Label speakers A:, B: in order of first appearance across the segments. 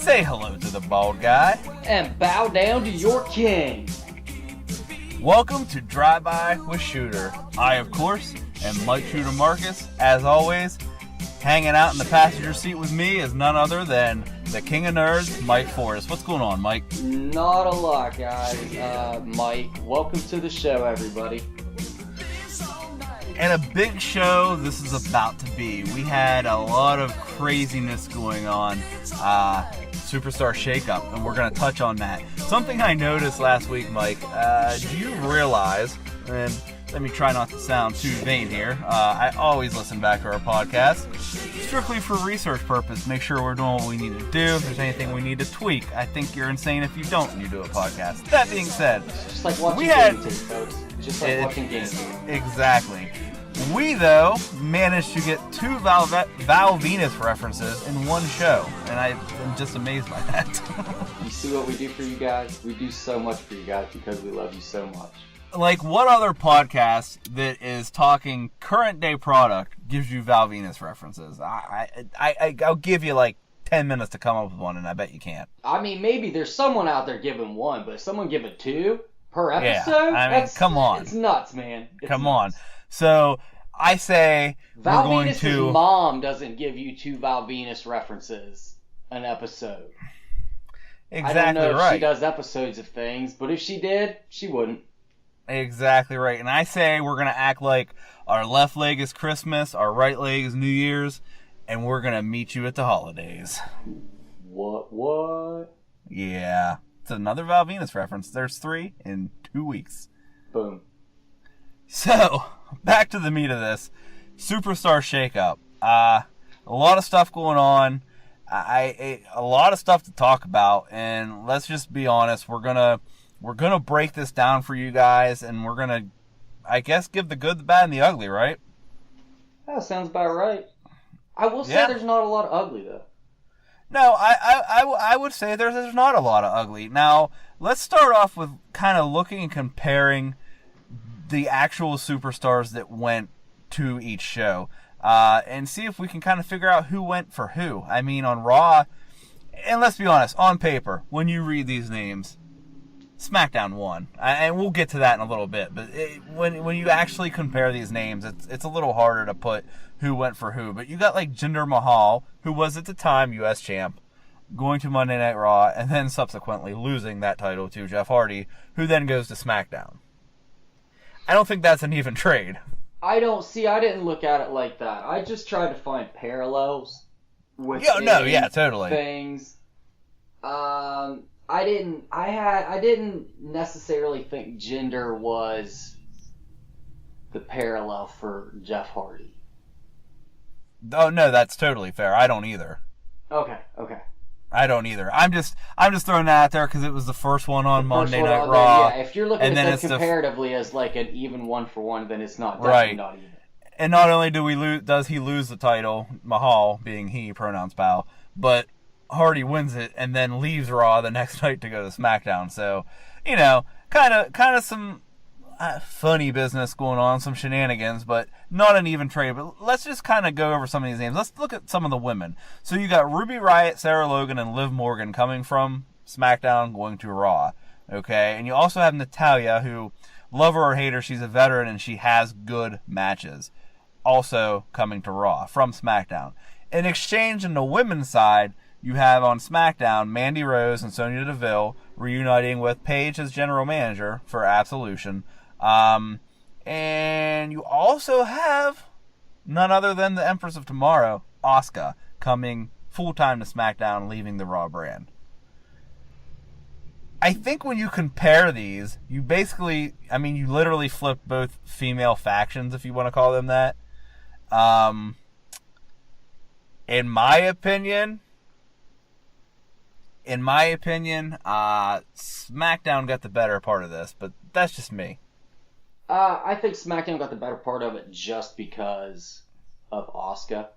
A: Say hello to the bald guy.
B: And bow down to your king.
A: Welcome to Drive-By with Shooter. I, of course, am Mike Shooter Marcus. As always, hanging out in the passenger seat with me is none other than the king of nerds, Mike Forrest. What's going on, Mike?
B: Not a lot, guys. Mike, welcome to the show, everybody.
A: And a big show this is about to be. We had a lot of craziness going on. Superstar shakeup, and we're going to touch on that. Something I noticed last week, Mike, do you realize, and let me try not to sound too vain here, I always listen back to our podcast, strictly for research purpose, make sure we're doing what we need to do. If there's anything we need to tweak, I think you're insane if you don't do a podcast. That being said,
B: it's just like watching game tape, folks. Just like watching game tape.
A: Exactly. We, though, managed to get two Val Venus references in one show, and I'm just amazed by that.
B: You see what we do for you guys? We do so much for you guys because we love you so much.
A: Like, what other podcast that is talking current-day product gives you Val Venus references? I'll give you, like, 10 minutes to come up with one, and I bet you can't.
B: I mean, maybe there's someone out there giving one, but if someone giving two per episode?
A: Yeah, I mean, come on.
B: It's nuts, man.
A: Come on. So, I say
B: Val
A: we're going
B: Venus's
A: to...
B: mom doesn't give you two Val Venus references an episode.
A: Exactly
B: I don't know
A: right.
B: if she does episodes of things, but if she did, she wouldn't.
A: Exactly right. And I say we're going to act like our left leg is Christmas, our right leg is New Year's, and we're going to meet you at the holidays.
B: What?
A: Yeah. It's another Val Venus reference. There's 3 in 2 weeks.
B: Boom.
A: So, back to the meat of this. Superstar shakeup. A lot of stuff going on. A lot of stuff to talk about. And let's just be honest. We're gonna break this down for you guys. And we're gonna, I guess, give the good, the bad, and the ugly, right?
B: That sounds about right. I will say there's not a lot of ugly, though.
A: No, I would say there's not a lot of ugly. Now, let's start off with kind of looking and comparing the actual superstars that went to each show, and see if we can kind of figure out who went for who. I mean, on Raw, and let's be honest, on paper, when you read these names, SmackDown won, and we'll get to that in a little bit. But when you actually compare these names, it's a little harder to put who went for who. But you got like Jinder Mahal, who was at the time U.S. champ, going to Monday Night Raw, and then subsequently losing that title to Jeff Hardy, who then goes to SmackDown. I don't think that's an even trade.
B: I didn't look at it like that. I just tried to find parallels with
A: totally.
B: things. I didn't necessarily think Jinder was the parallel for Jeff Hardy.
A: Oh no, that's totally fair. I don't either.
B: Okay.
A: I don't either. I'm just throwing that out there because it was the first one on Monday Night Raw.
B: Yeah, if you're looking at it comparatively as like an even 1-for-1, then it's not definitely not even.
A: And not only does he lose the title, Mahal being he, pronouns pal, but Hardy wins it and then leaves Raw the next night to go to SmackDown. So, you know, kind of some funny business going on, some shenanigans, but not an even trade. But let's just kind of go over some of these names. Let's look at some of the women. So you got Ruby Riott, Sarah Logan, and Liv Morgan coming from SmackDown going to Raw. Okay, and you also have Natalya, who, love her or hate her, she's a veteran and she has good matches. Also coming to Raw from SmackDown. In exchange, on the women's side, you have on SmackDown Mandy Rose and Sonya Deville reuniting with Paige as general manager for Absolution. And you also have none other than the Empress of Tomorrow, Asuka, coming full-time to SmackDown, leaving the Raw brand. I think when you compare these, you literally flip both female factions, if you want to call them that. In my opinion, SmackDown got the better part of this, but that's just me.
B: I think SmackDown got the better part of it just because of Asuka.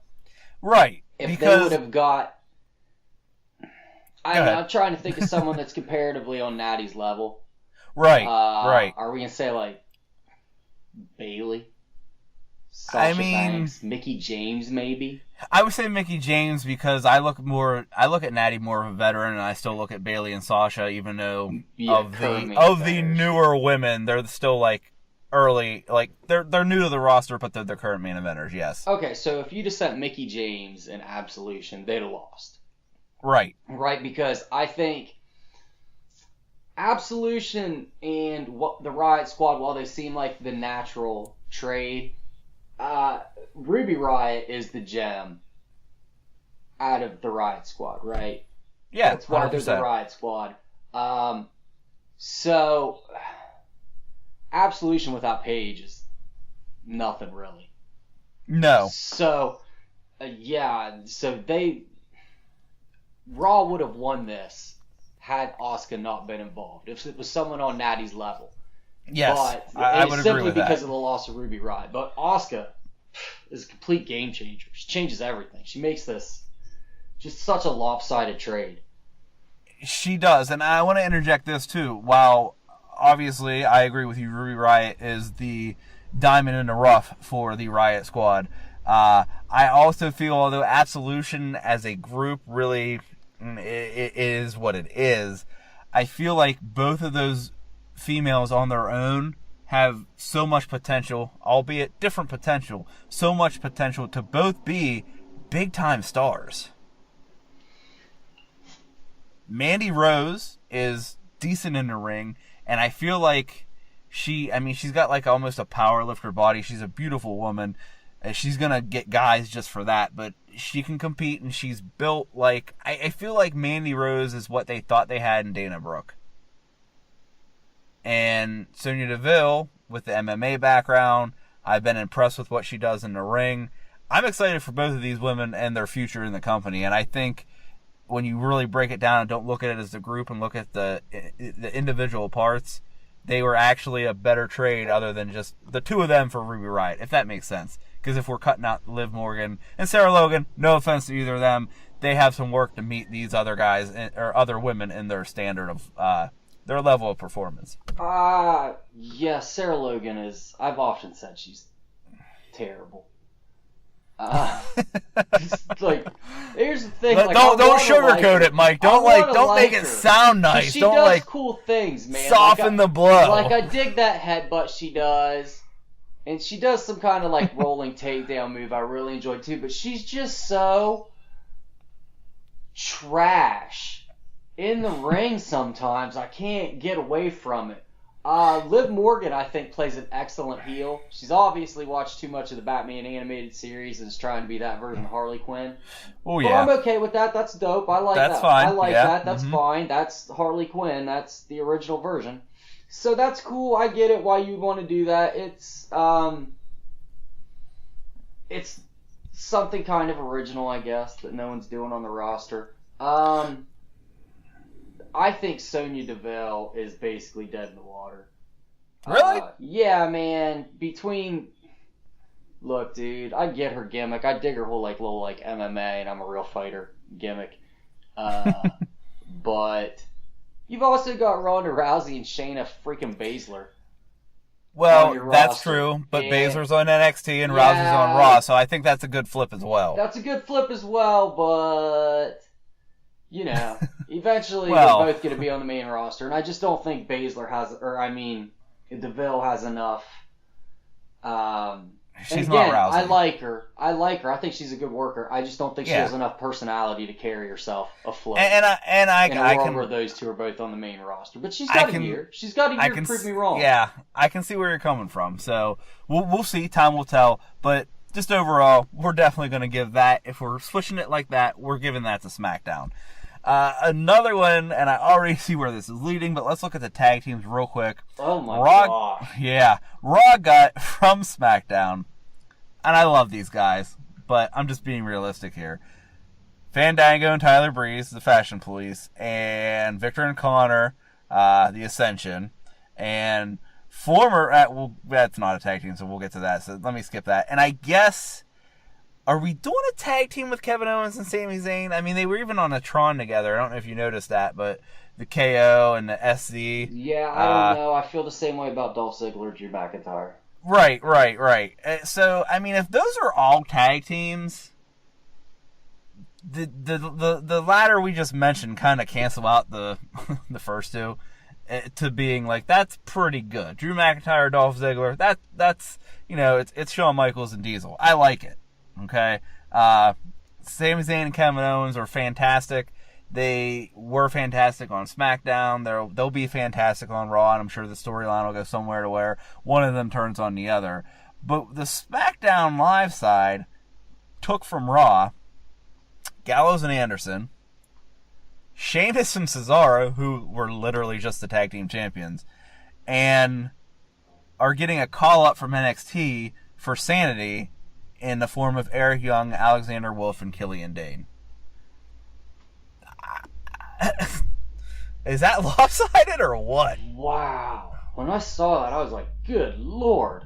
A: Right.
B: If they would have got... I'm trying to think of someone that's comparatively on Natty's level.
A: Right, right.
B: Are we going to say, like, Bayley? Sasha
A: I mean,
B: Banks, Mickey James, maybe.
A: I would say Mickey James because I look at Natty more of a veteran, and I still look at Bailey and Sasha, even though of the newer women, they're still like early, like they're new to the roster, but they're the current main eventers. Yes.
B: Okay, so if you just sent Mickey James in Absolution, they'd have lost.
A: Right.
B: Right, because I think Absolution and the Riot Squad, while they seem like the natural trade, Ruby Riot is the gem out of the Riot Squad, right?
A: Yeah,
B: that's why
A: 100%.
B: they're the Riot Squad. So Absolution without Paige is nothing really.
A: No.
B: So Raw would have won this had Asuka not been involved. If it was someone on Natty's level.
A: Yes,
B: but
A: I would agree with that.
B: Simply because of the loss of Ruby Riott. But Asuka is a complete game changer. She changes everything. She makes this just such a lopsided trade.
A: She does, and I want to interject this too. While obviously I agree with you, Ruby Riott is the diamond in the rough for the Riot Squad. I also feel, although Absolution as a group really it is what it is, I feel like both of those females on their own have so much potential, albeit different potential, so much potential to both be big-time stars. Mandy Rose is decent in the ring, and I feel like she's got like almost a power lifter body. She's a beautiful woman. She's going to get guys just for that, but she can compete, and she's built like... I feel like Mandy Rose is what they thought they had in Dana Brooke. And Sonya Deville, with the MMA background, I've been impressed with what she does in the ring. I'm excited for both of these women and their future in the company, and I think when you really break it down and don't look at it as a group and look at the individual parts, they were actually a better trade other than just the two of them for Ruby Riott, if that makes sense. Because if we're cutting out Liv Morgan and Sarah Logan, no offense to either of them, they have some work to meet these other guys or other women in their standard of their level of performance.
B: Yeah, Sarah Logan is... I've often said she's terrible. Like, here's the thing.
A: Don't sugarcoat it, Mike. Don't make it sound nice.
B: She
A: don't
B: does cool things, man.
A: Soften the blow.
B: Like, I dig that headbutt she does, and she does some kind of like rolling takedown move I really enjoy too. But she's just so trash in the ring sometimes. I can't get away from it. Liv Morgan, I think, plays an excellent heel. She's obviously watched too much of the Batman animated series and is trying to be that version of Harley Quinn.
A: Oh, yeah.
B: But I'm okay with that. That's dope. I like that.
A: That's fine.
B: I like
A: yeah.
B: that. That's fine. That's Harley Quinn. That's the original version. So that's cool. I get it why you want to do that. It's something kind of original, I guess, that no one's doing on the roster. I think Sonya Deville is basically dead in the water.
A: Really?
B: Yeah, man. Look, dude, I get her gimmick. I dig her whole little MMA and I'm a real fighter gimmick. But you've also got Ronda Rousey and Shayna freaking Baszler.
A: Well, that's true, but Baszler's on NXT and Rousey's on Raw, so I think that's a good flip as well.
B: That's a good flip as well, but... eventually they're both going to be on the main roster, and I just don't think Deville has enough.
A: She's not Rousey.
B: I like her. I think she's a good worker. I just don't think she has enough personality to carry herself afloat. In a world where those two are both on the main roster, but she's got a year. She's got a year to prove me wrong.
A: Yeah, I can see where you're coming from. So we'll see. Time will tell, but. Just overall, we're definitely going to give that, if we're switching it like that, we're giving that to SmackDown. Another one, and I already see where this is leading, but let's look at the tag teams real quick.
B: Oh my god.
A: Yeah, Raw got from SmackDown, and I love these guys, but I'm just being realistic here. Fandango and Tyler Breeze, the Fashion Police, and Victor and Connor, the Ascension, and... that's not a tag team, so we'll get to that. So let me skip that. And I guess, are we doing a tag team with Kevin Owens and Sami Zayn? I mean, they were even on a Tron together. I don't know if you noticed that, but the KO and the SC.
B: Yeah, I don't know. I feel the same way about Dolph Ziggler, Drew McIntyre.
A: Right. So, I mean, if those are all tag teams, the ladder we just mentioned kind of cancel out the the first two to being like that's pretty good. Drew McIntyre, Dolph Ziggler, that's it's Shawn Michaels and Diesel. I like it. Okay, Sami Zayn and Kevin Owens are fantastic. They were fantastic on SmackDown. They'll be fantastic on Raw, and I'm sure the storyline will go somewhere to where one of them turns on the other. But the SmackDown Live side took from Raw Gallows and Anderson, Sheamus and Cesaro, who were literally just the tag team champions, and are getting a call up from NXT for Sanity in the form of Eric Young, Alexander Wolf, and Killian Dane. Is that lopsided or what?
B: Wow. When I saw that, I was like, good lord.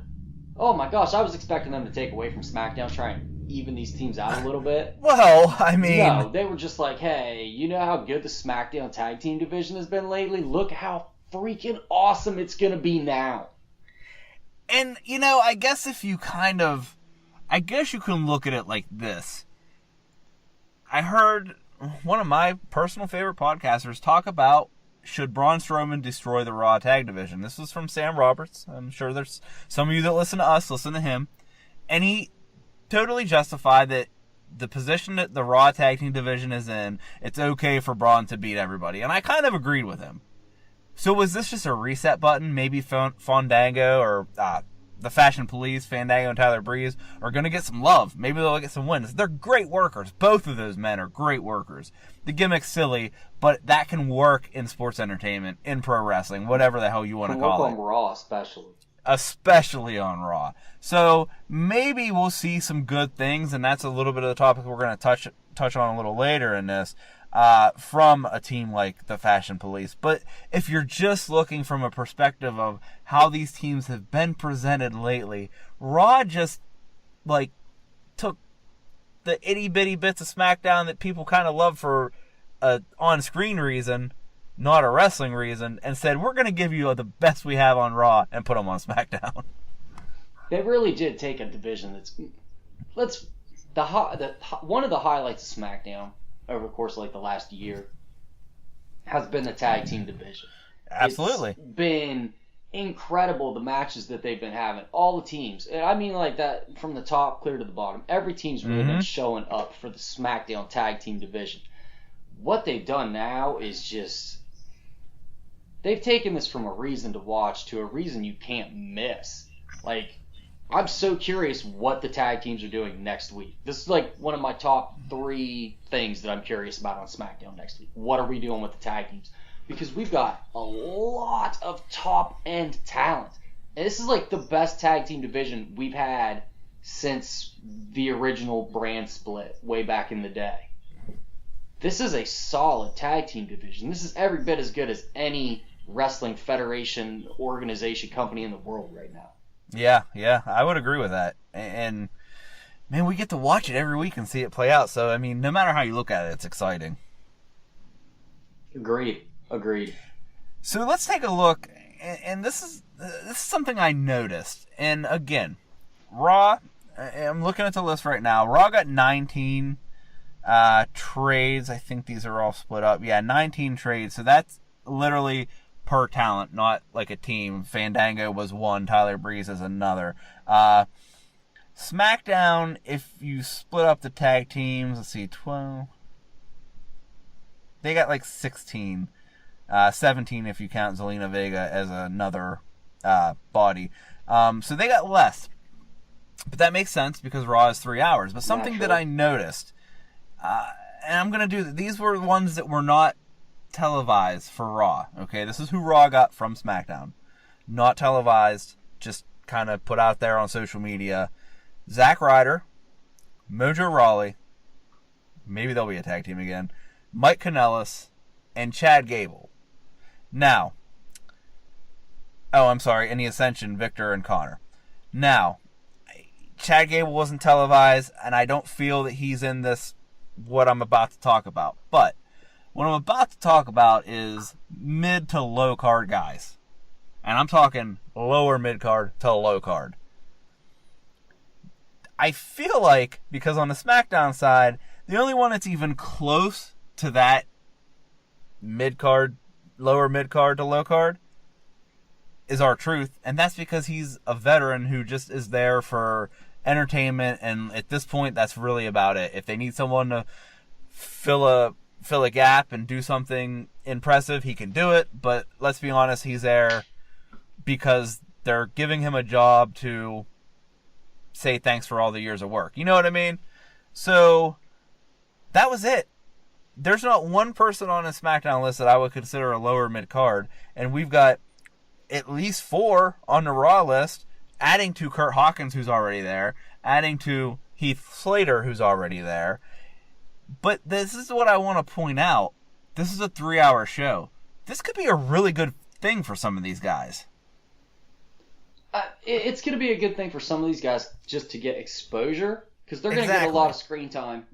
B: Oh my gosh, I was expecting them to take away from SmackDown, try and even these teams out a little bit.
A: Well, I mean...
B: No, they were just like, hey, you know how good the SmackDown tag team division has been lately? Look how freaking awesome it's going to be now.
A: And, I guess if you I guess you can look at it like this. I heard one of my personal favorite podcasters talk about should Braun Strowman destroy the Raw tag division. This was from Sam Roberts. I'm sure there's some of you that listen to us, listen to him. And he totally justified that the position that the Raw tag team division is in, it's okay for Braun to beat everybody. And I kind of agreed with him. So was this just a reset button? Maybe Fandango or the Fashion Police, Fandango and Tyler Breeze, are going to get some love. Maybe they'll get some wins. They're great workers. Both of those men are great workers. The gimmick's silly, but that can work in sports entertainment, in pro wrestling, whatever the hell you want to call it.
B: Can work on Raw, especially.
A: Especially on Raw. So maybe we'll see some good things, and that's a little bit of the topic we're going to touch on a little later in this. From a team like the Fashion Police. But if you're just looking from a perspective of how these teams have been presented lately, Raw just, took the itty-bitty bits of SmackDown that people kind of love for a on-screen reason, not a wrestling reason, and said, we're going to give you the best we have on Raw and put them on SmackDown.
B: They really did take a division that's... one of the highlights of SmackDown over the course of the last year has been the tag team division.
A: Absolutely.
B: It's been incredible, the matches that they've been having. All the teams. I mean that from the top clear to the bottom. Every team's really been showing up for the SmackDown tag team division. What they've done now is just... They've taken this from a reason to watch to a reason you can't miss. I'm so curious what the tag teams are doing next week. This is one of my top 3 things that I'm curious about on SmackDown next week. What are we doing with the tag teams? Because we've got a lot of top-end talent. And this is the best tag team division we've had since the original brand split way back in the day. This is a solid tag team division. This is every bit as good as any wrestling federation, organization, company in the world right now.
A: Yeah, I would agree with that. And, man, we get to watch it every week and see it play out. So, I mean, no matter how you look at it, it's exciting.
B: Agreed.
A: So let's take a look. And this is something I noticed. And, again, Raw, I'm looking at the list right now. Raw got 19 trades. I think these are all split up. Yeah, 19 trades. So that's literally... per talent, not like a team. Fandango was one, Tyler Breeze is another. SmackDown, if you split up the tag teams, let's see, 12. They got 16. 17 if you count Zelina Vega as another body. So they got less. But that makes sense because Raw is 3 hours. But something that I noticed, and I'm going to do, these were ones that were not televised for Raw. Okay, this is who Raw got from SmackDown. Not televised, just kind of put out there on social media. Zack Ryder, Mojo Rawley, maybe they'll be a tag team again, Mike Kanellis, and Chad Gable. Now, and the Ascension, Victor and Connor. Now, Chad Gable wasn't televised, and I don't feel that he's in this, what I'm about to talk about. But what I'm about to talk about is mid to low card guys. And I'm talking lower mid card to low card. I feel like, because on the SmackDown side, the only one that's even close to that mid-card, lower mid-card to low-card is R-Truth, and that's because he's a veteran who just is there for entertainment, and at this point, that's really about it. If they need someone to fill a gap and do something impressive, he can do it, but let's be honest, he's there because they're giving him a job to say thanks for all the years of work. You know what I mean? So that was it. There's not one person on a SmackDown list that I would consider a lower mid-card, and we've got at least 4 on the Raw list, adding to Kurt Hawkins, who's already there, adding to Heath Slater, who's already there. But this is what I want to point out. This is a 3-hour show. This could be a really good thing for some of these guys.
B: It's going to be a good thing for some of these guys just to get exposure, because they're going to get a lot of screen time.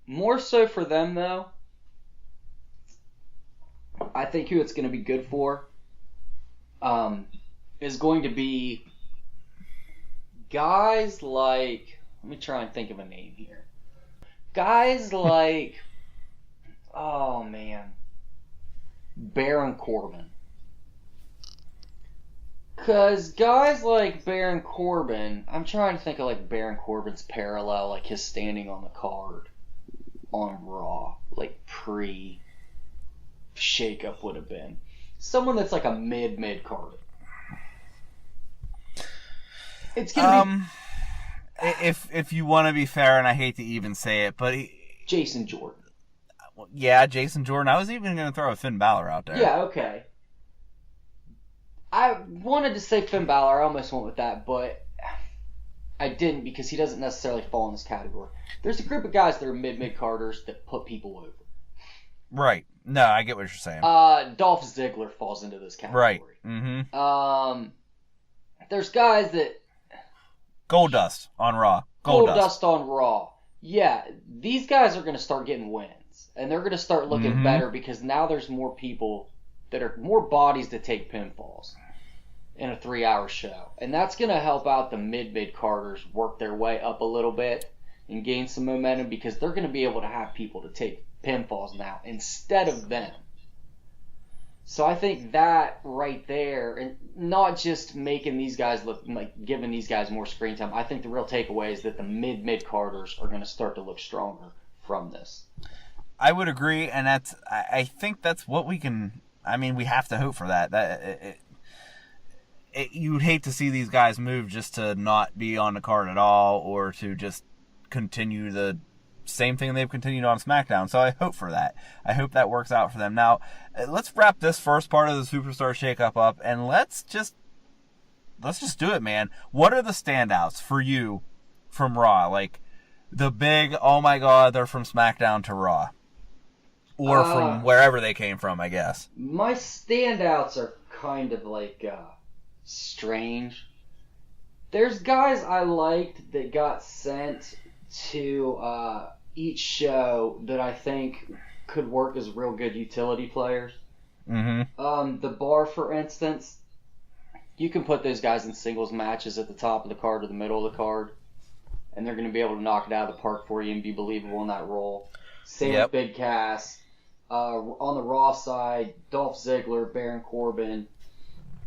B: More so for them, though, I think who it's going to be good for is going to be guys like, let me try and think of a name here. Guys like, oh man, Baron Corbin. Because guys like Baron Corbin, I'm trying to think of like Baron Corbin's parallel, like his standing on the card on Raw, like pre-shakeup would have been. Someone that's like a mid card. It's gonna
A: be if you want to be fair, and I hate to even say it, but
B: Jason Jordan.
A: Yeah, Jason Jordan. I was even going to throw a Finn Balor out there.
B: Yeah, okay. I wanted to say Finn Balor. I almost went with that, but I didn't because he doesn't necessarily fall in this category. There's a group of guys that are mid-carders that put people over.
A: Right. No, I get what you're saying.
B: Dolph Ziggler falls into this category.
A: Right. Mm-hmm.
B: There's guys that...
A: Goldust on Raw.
B: Goldust on Raw. Yeah, these guys are going to start getting wins. And they're going to start looking better because now there's more people that are... more bodies to take pinfalls in a 3-hour show. And that's going to help out the mid-carders work their way up a little bit and gain some momentum because they're going to be able to have people to take pinfalls now instead of them. So I think that right there, and not just making these guys look like giving these guys more screen time. I think the real takeaway is that the mid-carders are going to start to look stronger from this.
A: I would agree, and I think that's what we can. I mean, we have to hope for that. You'd hate to see these guys move just to not be on the card at all, or to just continue the same thing they've continued on SmackDown. So I hope for that. I hope that works out for them. Now, let's wrap this first part of the Superstar Shakeup up, and let's just do it, man. What are the standouts for you from Raw? Like the big, oh my God, they're from SmackDown to Raw, or from wherever they came from, I guess.
B: My standouts are kind of like strange. There's guys I liked that got sent to each show that I think could work as real good utility players.
A: Mm-hmm.
B: The Bar, for instance, you can put those guys in singles matches at the top of the card or the middle of the card, and they're going to be able to knock it out of the park for you and be believable in that role. Same with Big Cass. On the Raw side, Dolph Ziggler, Baron Corbin,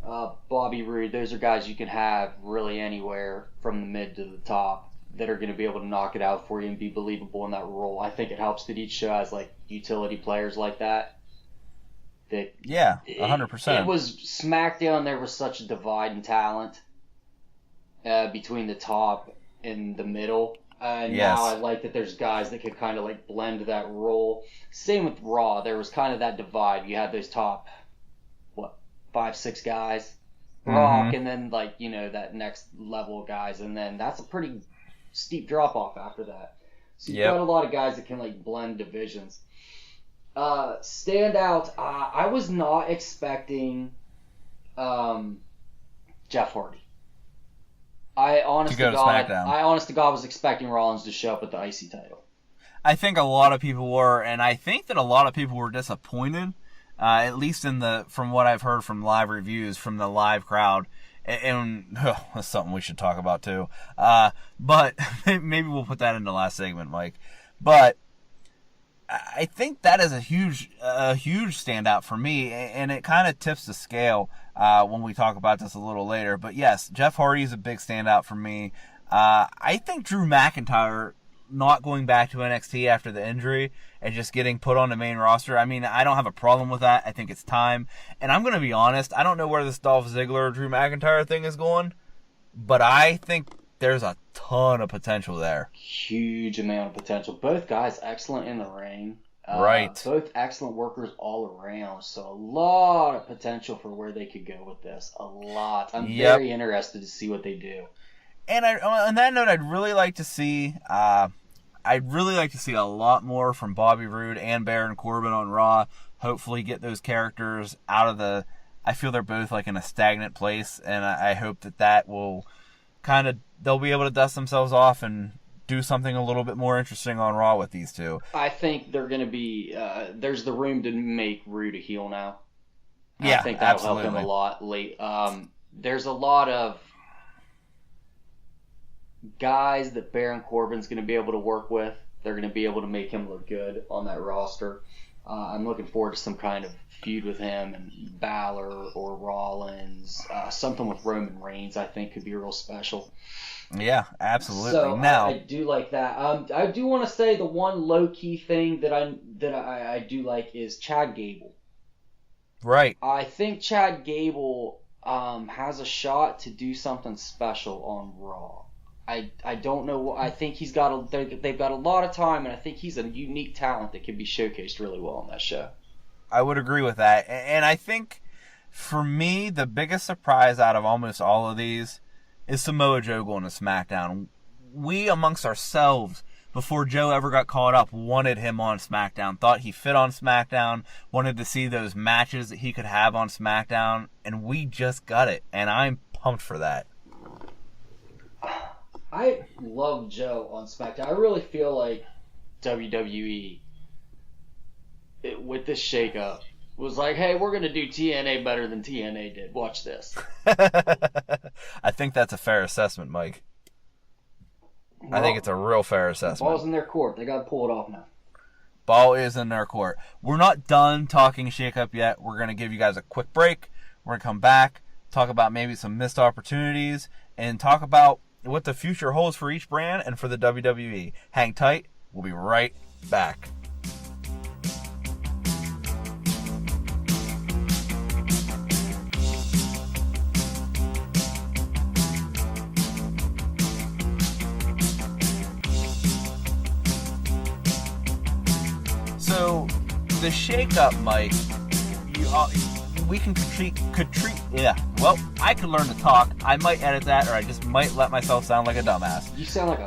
B: Bobby Roode, those are guys you can have really anywhere from the mid to the top that are going to be able to knock it out for you and be believable in that role. I think it helps that each show has like utility players like that.
A: Yeah, 100%.
B: It was SmackDown. There was such a divide in talent between the top and the middle. Now I like that there's guys that could kind of like blend that role. Same with Raw. There was kind of that divide. You had those top, 5-6 guys, Rock, and then like, that next level of guys, and then that's a pretty steep drop off after that. So you've got a lot of guys that can like blend divisions. Standout, I was not expecting Jeff Hardy. I honest to God was expecting Rollins to show up with the IC title.
A: I think a lot of people were, and I think that a lot of people were disappointed, at least from what I've heard from live reviews from the live crowd. and that's something we should talk about too. But maybe we'll put that in the last segment, Mike. But I think that is a huge standout for me, and it kind of tips the scale when we talk about this a little later. But yes, Jeff Hardy is a big standout for me. I think Drew McIntyre not going back to NXT after the injury and just getting put on the main roster, I mean, I don't have a problem with that. I think it's time. And I'm going to be honest, I don't know where this Dolph Ziggler Drew McIntyre thing is going, but I think there's a ton of potential there.
B: Huge amount of potential. Both guys excellent in the ring.
A: Right.
B: Both excellent workers all around. So a lot of potential for where they could go with this. A lot. I'm very interested to see what they do.
A: And on that note, I'd really like to see a lot more from Bobby Roode and Baron Corbin on Raw. Hopefully get those characters out of the... I feel they're both like in a stagnant place, and I hope that will kind of... They'll be able to dust themselves off and do something a little bit more interesting on Raw with these two.
B: I think they're going to be... there's the room to make Roode a heel now.
A: Yeah,
B: I think that'll
A: absolutely.
B: help him a lot late. There's a lot of guys that Baron Corbin's going to be able to work with. They're going to be able to make him look good on that roster. I'm looking forward to some kind of feud with him and Balor or Rollins. Something with Roman Reigns, I think, could be real special.
A: Yeah, absolutely.
B: So
A: now,
B: I do like that. I do want to say the one low key thing that I do like is Chad Gable.
A: right.
B: I think Chad Gable has a shot to do something special on Raw. I don't know. I think they've got a lot of time, and I think he's a unique talent that can be showcased really well on that show.
A: I would agree with that. And I think, for me, the biggest surprise out of almost all of these is Samoa Joe going to SmackDown. We, amongst ourselves, before Joe ever got called up, wanted him on SmackDown, thought he fit on SmackDown, wanted to see those matches that he could have on SmackDown, and we just got it. And I'm pumped for that.
B: I love Joe on SmackDown. I really feel like WWE, with this shakeup, was like, hey, we're going to do TNA better than TNA did. Watch this.
A: I think that's a fair assessment, Mike. I think it's a real fair assessment.
B: Ball's in their court. They got to pull it off now.
A: Ball is in their court. We're not done talking shakeup yet. We're going to give you guys a quick break. We're going to come back, talk about maybe some missed opportunities, and talk about what the future holds for each brand and for the WWE. Hang tight. We'll be right back. So, the shakeup, Mike, we can well, I could learn to talk. I might edit that, or I just might let myself sound like a dumbass.
B: You sound like a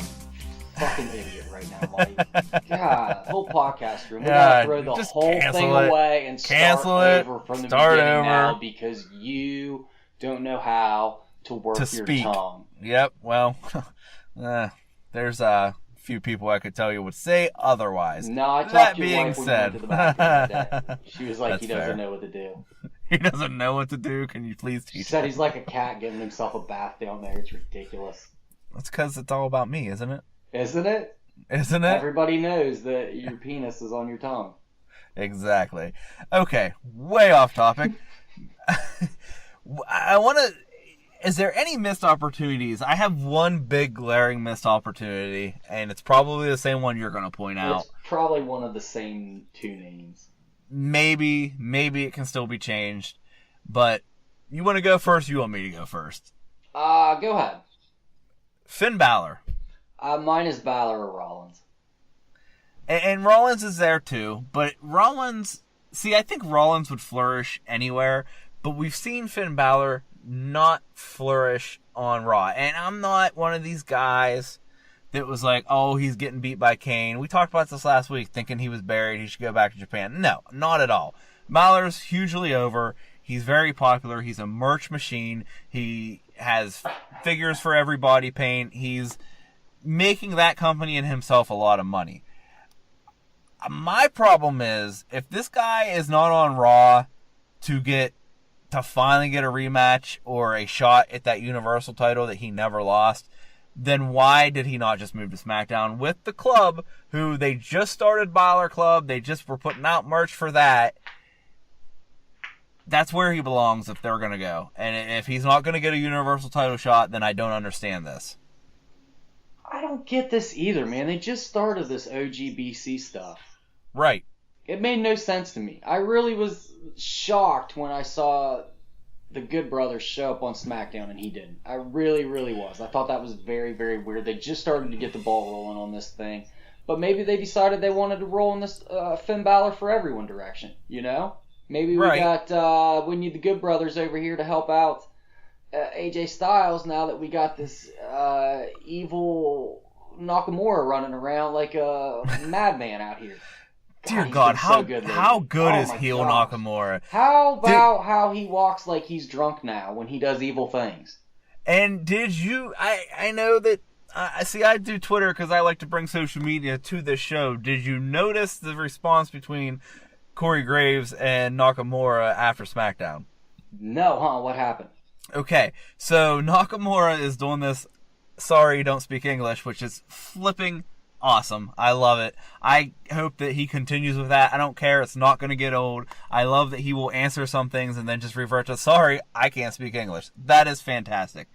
B: fucking idiot right now, Mike. God, whole podcast room. We're gonna throw the whole thing away and start over from the beginning now because you don't know how to work your tongue.
A: Yep. Well, there's a few people I could tell you would say otherwise.
B: No, I talked to your wife when we went to the bathroom today. She was like, he doesn't know what to do.
A: He doesn't know what to do. Can you please teach him?
B: She said he's like a cat giving himself a bath down there. It's ridiculous.
A: That's because it's all about me, isn't it?
B: Isn't it?
A: Isn't it?
B: Everybody knows that your penis is on your tongue.
A: Exactly. Okay, way off topic. I want to... Is there any missed opportunities? I have one big glaring missed opportunity, and it's probably the same one you're going to point out.
B: It's probably one of the same two names.
A: Maybe it can still be changed, but you want to go first? You want me to go first?
B: Go ahead.
A: Finn Balor.
B: Mine is Balor or Rollins.
A: And Rollins is there too, but Rollins... See, I think Rollins would flourish anywhere, but we've seen Finn Balor not flourish on Raw. And I'm not one of these guys that was like, oh, he's getting beat by Kane. We talked about this last week, thinking he was buried, he should go back to Japan. No, not at all. Balor's hugely over. He's very popular. He's a merch machine. He has figures for every body paint. He's making that company and himself a lot of money. My problem is, if this guy is not on Raw to get to finally get a rematch or a shot at that Universal title that he never lost, then why did he not just move to SmackDown with the club, who they just started Balor Club, they just were putting out merch for that. That's where he belongs if they're going to go. And if he's not going to get a Universal title shot, then I don't understand this.
B: I don't get this either, man. They just started this OGBC stuff.
A: Right.
B: It made no sense to me. I really was shocked when I saw the Good Brothers show up on SmackDown and he didn't. I really, really was. I thought that was very, very weird. They just started to get the ball rolling on this thing. But maybe they decided they wanted to roll in this Finn Balor for everyone direction, you know? Maybe we got we need the Good Brothers over here to help out AJ Styles now that we got this evil Nakamura running around like a madman out here.
A: Dear God, how good is
B: my
A: heel
B: gosh.
A: Nakamura?
B: How about how he walks like he's drunk now when he does evil things?
A: And did you... I know that... I do Twitter because I like to bring social media to this show. Did you notice the response between Corey Graves and Nakamura after SmackDown?
B: No, huh? What happened?
A: Okay, so Nakamura is doing this sorry, don't speak English, which is flipping awesome. I love it. I hope that he continues with that. I don't care. It's not going to get old. I love that he will answer some things and then just revert to, sorry, I can't speak English. That is fantastic.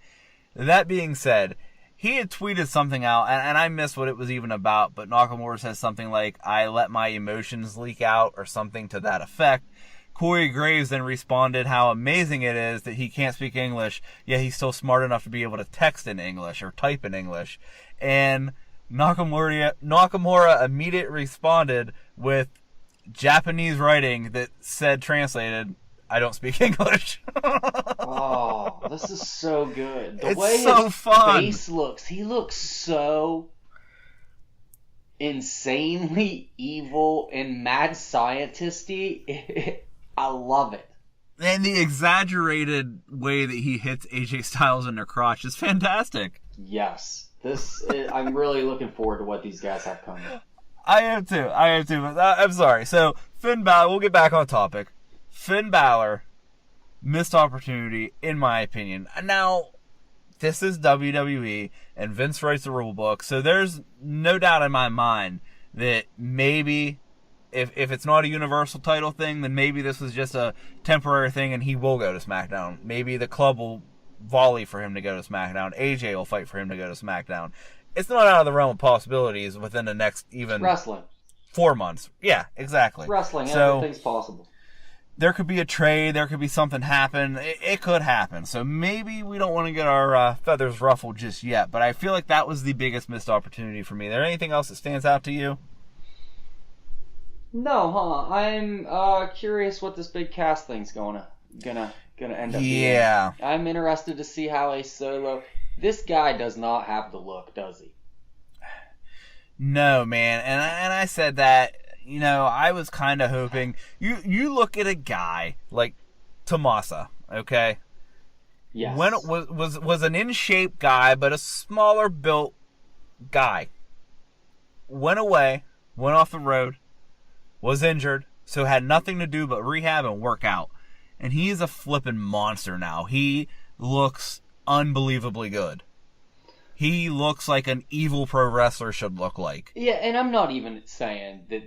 A: That being said, he had tweeted something out, and I missed what it was even about, but Nakamura says something like, I let my emotions leak out, or something to that effect. Corey Graves then responded how amazing it is that he can't speak English, yet he's still smart enough to be able to text in English or type in English. And Nakamura immediately responded with Japanese writing that said, translated, I don't speak English.
B: Oh, this is so good. The
A: It's
B: way
A: so
B: his
A: fun.
B: face looks, he looks so insanely evil and mad scientisty. I love it.
A: And the exaggerated way that he hits AJ Styles in their crotch is fantastic.
B: Yes. I'm really looking forward to what these guys have coming.
A: I am too. But I'm sorry. So, Finn Balor, we'll get back on topic. Finn Balor, missed opportunity, in my opinion. Now, this is WWE, and Vince writes the rule book, so there's no doubt in my mind that maybe, if it's not a Universal title thing, then maybe this was just a temporary thing and he will go to SmackDown. Maybe the club will volley for him to go to SmackDown. AJ will fight for him to go to SmackDown. It's not out of the realm of possibilities within the next even
B: Wrestling.
A: 4 months. Yeah, exactly.
B: It's wrestling.
A: So,
B: Everything's possible.
A: there could be a trade. There could be something happen. It could happen. So maybe we don't want to get our feathers ruffled just yet. But I feel like that was the biggest missed opportunity for me. Is there anything else that stands out to you?
B: No, huh? I'm curious what this big cast thing's gonna end up being.
A: Yeah.
B: I'm interested to see how a Solo. This guy does not have the look, does he?
A: No, man. And I said that, you know, I was kind of hoping. You look at a guy like Tomasa, okay?
B: Yes.
A: When it was an in shape guy, but a smaller built guy. Went away, went off the road, was injured, so had nothing to do but rehab and work out. And he's a flippin' monster now. He looks unbelievably good. He looks like an evil pro wrestler should look like.
B: Yeah, and I'm not even saying that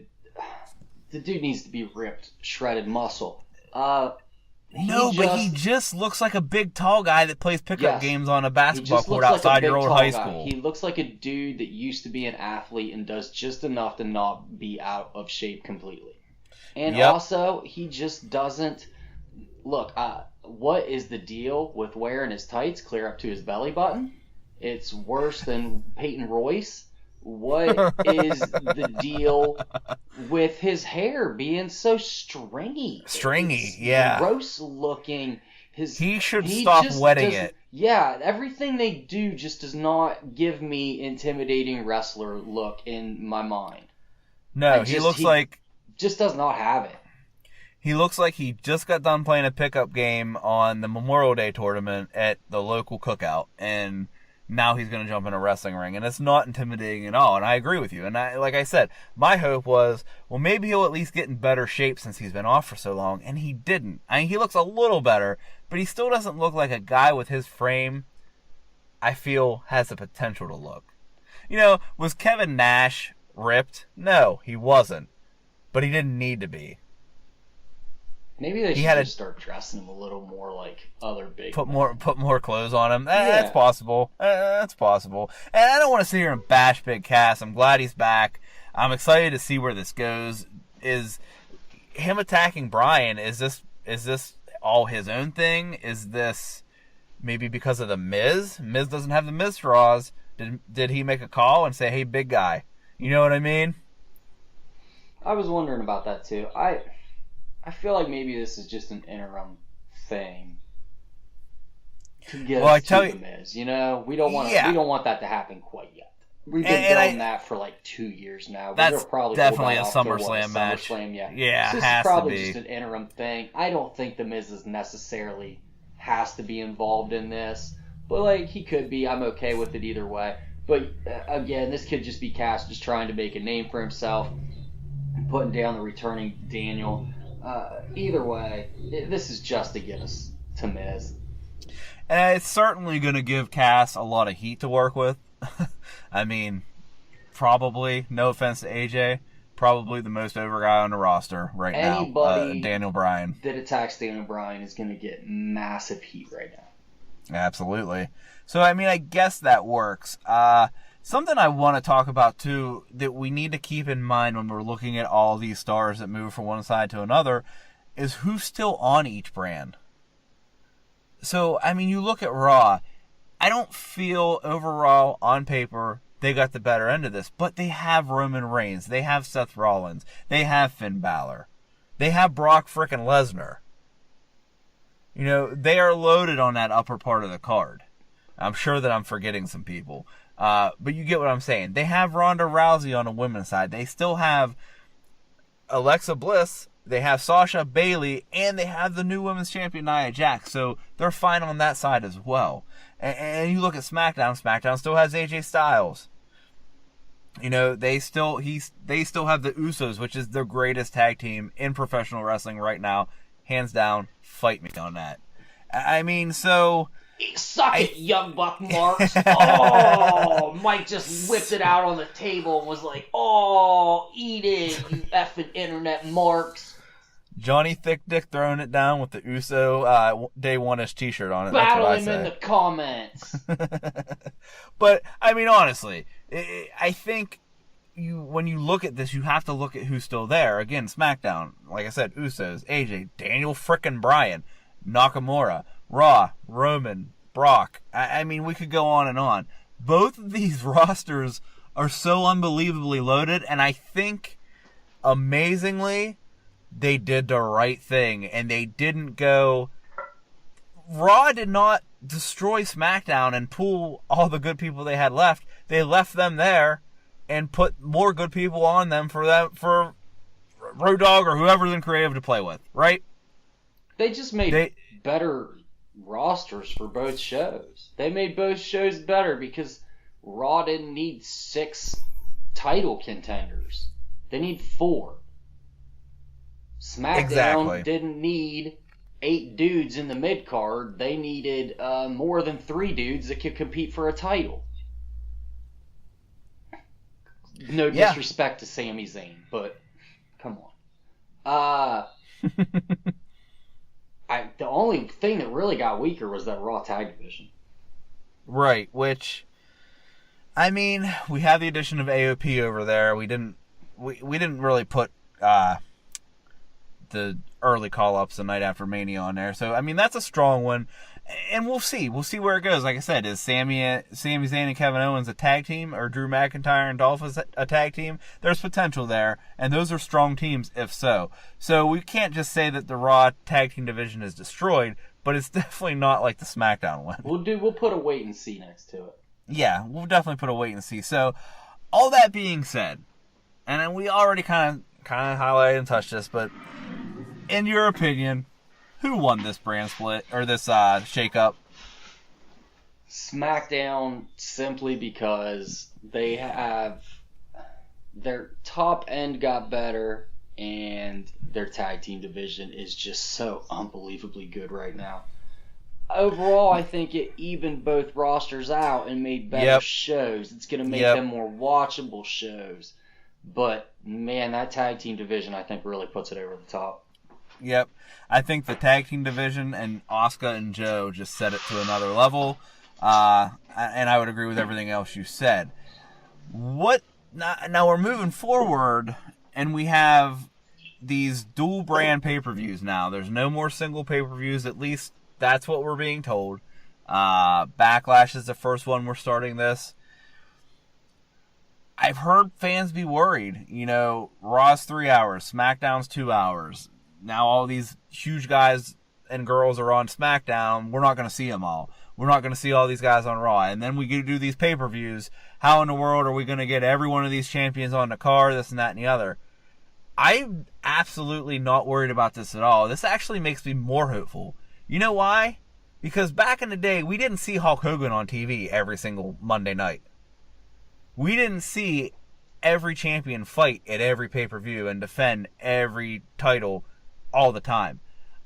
B: the dude needs to be ripped, shredded muscle.
A: But he just looks like a big tall guy that plays pickup games on a basketball court outside your old high school.
B: He looks like a dude that used to be an athlete and does just enough to not be out of shape completely. And also, he just doesn't... Look, what is the deal with wearing his tights clear up to his belly button? It's worse than Peyton Royce. What is the deal with his hair being so stringy?
A: Stringy, yeah.
B: Gross looking.
A: He should stop wetting it.
B: Yeah, everything they do just does not give me intimidating wrestler look in my mind.
A: No, he
B: just does not have it.
A: He looks like he just got done playing a pickup game on the Memorial Day tournament at the local cookout, and now he's going to jump in a wrestling ring, and it's not intimidating at all. And I agree with you. And like I said, my hope was, well, maybe he'll at least get in better shape since he's been off for so long, and he didn't. I mean, he looks a little better, but he still doesn't look like a guy with his frame I feel has the potential to look. Was Kevin Nash ripped? No, he wasn't. But he didn't need to be.
B: Maybe they should just start dressing him a little more like other big
A: put
B: men.
A: more clothes on him. That's possible. That's possible. And I don't want to sit here and bash Big Cass. I'm glad he's back. I'm excited to see where this goes. Is him attacking Bryan? Is this all his own thing? Is this maybe because of the Miz? Miz doesn't have the Miz draws. Did he make a call and say, "Hey, big guy"? You know what I mean?
B: I was wondering about that too. I feel like maybe this is just an interim thing to get us to the Miz. We don't want that to happen quite yet. We've been doing that for like 2 years now.
A: That's probably definitely a SummerSlam match.
B: SummerSlam, yeah.
A: Yeah,
B: this is probably just an interim thing. I don't think the Miz is necessarily has to be involved in this, but he could be. I'm okay with it either way. But again, this could just be Cass just trying to make a name for himself, putting down the returning Daniel. Either way, this is just to get us to Miz.
A: And it's certainly going to give Cass a lot of heat to work with. I mean, probably, no offense to AJ, probably the most over guy on the roster right now. Daniel Bryan.
B: That attacks Daniel Bryan is going to get massive heat right now.
A: Absolutely. So, I mean, I guess that works. Something I want to talk about, too, that we need to keep in mind when we're looking at all these stars that move from one side to another, is who's still on each brand. So, I mean, you look at Raw. I don't feel overall, on paper, they got the better end of this. But they have Roman Reigns. They have Seth Rollins. They have Finn Balor. They have Brock frickin' Lesnar. They are loaded on that upper part of the card. I'm sure that I'm forgetting some people. But you get what I'm saying. They have Ronda Rousey on the women's side. They still have Alexa Bliss. They have Sasha Bailey. And they have the new women's champion, Nia Jax. So they're fine on that side as well. And you look at SmackDown. SmackDown still has AJ Styles. They still have the Usos, which is the greatest tag team in professional wrestling right now. Hands down. Fight me on that. I mean, so...
B: Suck it, Young Buck Marks. Oh, Mike just whipped it out on the table and was like, oh, eat it, you effing internet marks.
A: Johnny Thick Dick throwing it down with the Uso Day One-ish t-shirt on it.
B: Battle him in the comments.
A: But, I mean, honestly, I think when you look at this, you have to look at who's still there. Again, SmackDown, like I said, Usos, AJ, Daniel frickin' Bryan, Nakamura, Raw, Roman, Brock. I mean, we could go on and on. Both of these rosters are so unbelievably loaded, and I think, amazingly, they did the right thing, and they didn't go... Raw did not destroy SmackDown and pull all the good people they had left. They left them there and put more good people on them for Road Dogg or whoever's in creative to play with, right?
B: They just made better rosters for both shows. They made both shows better because Raw didn't need 6 title contenders. They need 4. SmackDown didn't need 8 dudes in the mid card. They needed more than 3 dudes that could compete for a title. No disrespect to Sami Zayn, but come on. The only thing that really got weaker was that Raw Tag Division.
A: Right, which, I mean, we have the addition of AOP over there. We didn't really put the early call-ups the night after Mania on there. So, I mean, that's a strong one. And we'll see. We'll see where it goes. Like I said, is Sami Zayn and Kevin Owens a tag team, or Drew McIntyre and Dolph a tag team? There's potential there, and those are strong teams if so. So we can't just say that the Raw tag team division is destroyed, but it's definitely not like the SmackDown one.
B: We'll put a wait and see next to it.
A: Yeah, we'll definitely put a wait and see. So, all that being said, and we already kind of highlighted and touched this, but in your opinion, who won this brand split, or this shake-up?
B: SmackDown simply because they have their top end got better and their tag team division is just so unbelievably good right now. Overall, I think it evened both rosters out and made better shows. It's going to make them more watchable shows. But, man, that tag team division, I think, really puts it over the top.
A: Yep. I think the tag team division and Asuka and Joe just set it to another level. And I would agree with everything else you said. Now we're moving forward, and we have these dual brand pay-per-views now. There's no more single pay-per-views, at least that's what we're being told. Backlash is the first one we're starting this. I've heard fans be worried. You know, Raw's 3 hours, SmackDown's 2 hours. Now all these huge guys and girls are on SmackDown. We're not going to see them all. We're not going to see all these guys on Raw. And then we do these pay-per-views. How in the world are we going to get every one of these champions on the card, this and that and the other? I'm absolutely not worried about this at all. This actually makes me more hopeful. You know why? Because back in the day, we didn't see Hulk Hogan on TV every single Monday night. We didn't see every champion fight at every pay-per-view and defend every title all the time.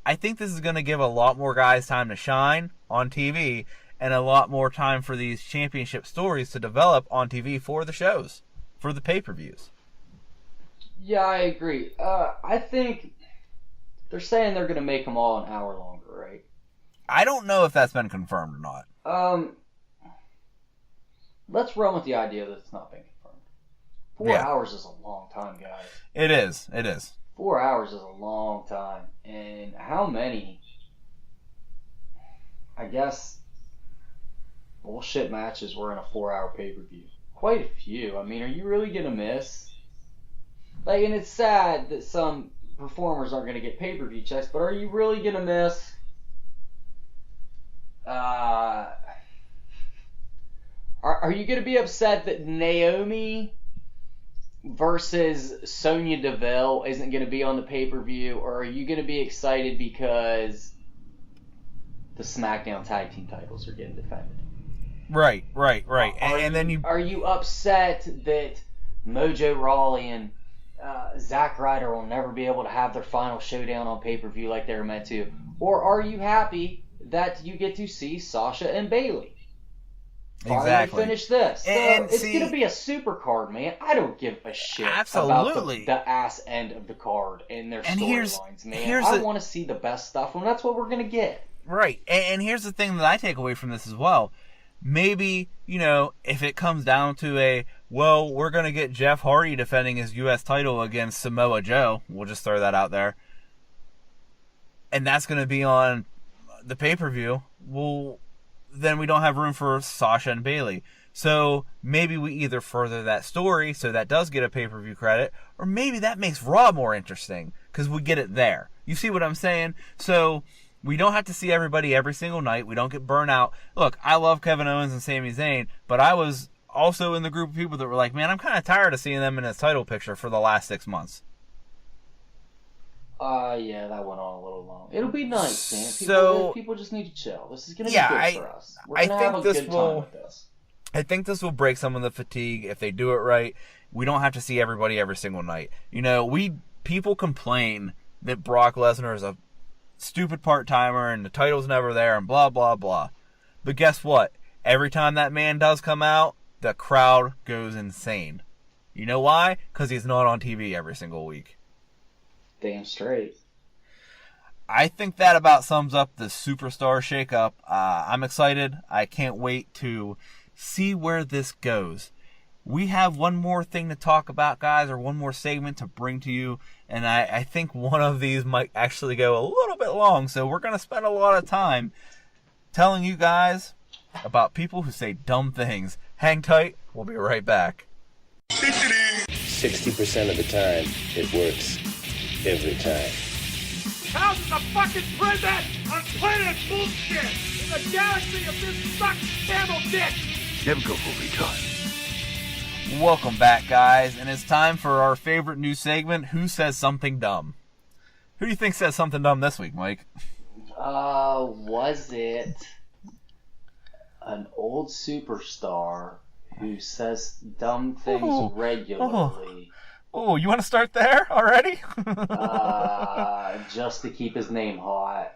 A: I think this is going to give a lot more guys time to shine on TV and a lot more time for these championship stories to develop on TV for the shows, for the pay-per-views.
B: Yeah, I agree. I think they're saying they're going to make them all an hour longer, right?
A: I don't know if that's been confirmed or not.
B: Let's run with the idea that it's not been confirmed. 4 hours is a long time, guys.
A: It is.
B: 4 hours is a long time. And how many, I guess, bullshit matches were in a 4-hour pay-per-view? Quite a few. I mean, are you really going to miss? Like, and it's sad that some performers aren't going to get pay-per-view checks, but are you really going to miss Are you going to be upset that Naomi versus Sonya Deville isn't going to be on the pay-per-view, or are you going to be excited because the SmackDown tag team titles are getting defended?
A: Right. And then
B: Are you upset that Mojo Rawley and Zack Ryder will never be able to have their final showdown on pay-per-view like they were meant to? Or are you happy that you get to see Sasha and Bayley?
A: Exactly.
B: Finish this. So
A: and
B: it's going to be a super card, man. I don't give a shit about the ass end of the card and their storylines, man. I want to see the best stuff, and that's what we're going to get.
A: Right. And here's the thing that I take away from this as well. Maybe, you know, if it comes down to we're going to get Jeff Hardy defending his U.S. title against Samoa Joe. We'll just throw that out there. And that's going to be on the pay-per-view. Well, then we don't have room for Sasha and Bayley. So maybe we either further that story so that does get a pay-per-view credit, or maybe that makes Raw more interesting because we get it there. You see what I'm saying? So we don't have to see everybody every single night. We don't get burnt out. Look, I love Kevin Owens and Sami Zayn, but I was also in the group of people that were like, man, I'm kind of tired of seeing them in his title picture for the last 6 months.
B: Yeah, that went on a little long. It'll be nice, man. People just need to chill. This is going to be good for us. We're going to have a good time with this.
A: I think this will break some of the fatigue if they do it right. We don't have to see everybody every single night. You know, people complain that Brock Lesnar is a stupid part-timer and the title's never there and blah, blah, blah. But guess what? Every time that man does come out, the crowd goes insane. You know why? Because he's not on TV every single week.
B: Damn straight.
A: I think that about sums up the Superstar shakeup. I'm excited. I can't wait to see where this goes. We have one more thing to talk about, guys, or one more segment to bring to you, and I think one of these might actually go a little bit long, so we're going to spend a lot of time telling you guys about people who say dumb things. Hang tight. We'll be right back.
C: 60% of the time, it works. Every time.
D: How's the fucking prison on planet bullshit in the galaxy of this suck camel dick? Never go for retard.
A: Welcome back, guys, and it's time for our favorite new segment, Who Says Something Dumb? Who do you think says something dumb this week, Mike?
B: Was it An old superstar who says dumb things
A: Ooh.
B: regularly.
A: Oh, you want to start there already?
B: Just to keep his name hot.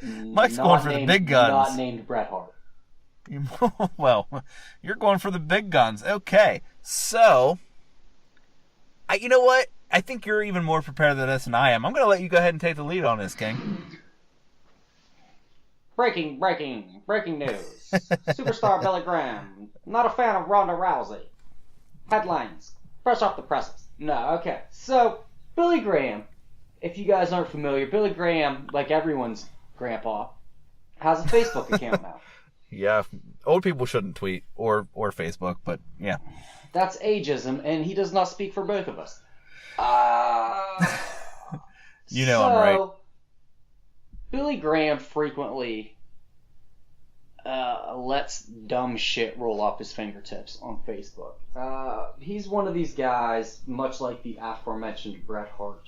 A: Mike's going for the big guns.
B: Not named Bret Hart.
A: Well, you're going for the big guns. Okay, so, you know what? I think you're even more prepared than this than I am. I'm going to let you go ahead and take the lead on this, King.
B: Breaking news. Superstar Billy Graham, not a fan of Ronda Rousey. Headlines, fresh off the presses. No, okay. So, Billy Graham, if you guys aren't familiar, Billy Graham, like everyone's grandpa, has a Facebook account now.
A: Yeah, old people shouldn't tweet or Facebook, but yeah.
B: That's ageism, and he does not speak for both of us.
A: You know I'm right.
B: Billy Graham frequently lets dumb shit roll off his fingertips on Facebook. He's one of these guys, much like the aforementioned Bret Hart,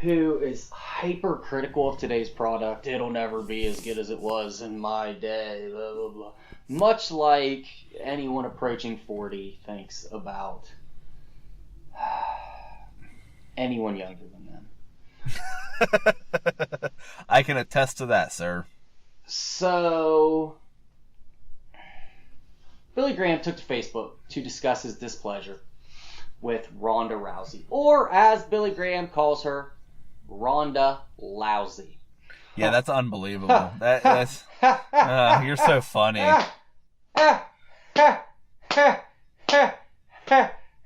B: who is hypercritical of today's product. It'll never be as good as it was in my day, blah, blah, blah. Much like anyone approaching 40 thinks about anyone younger than them.
A: I can attest to that, sir.
B: So, Billy Graham took to Facebook to discuss his displeasure with Ronda Rousey, or as Billy Graham calls her, Ronda Lousy.
A: Yeah, that's unbelievable. That's you're so funny.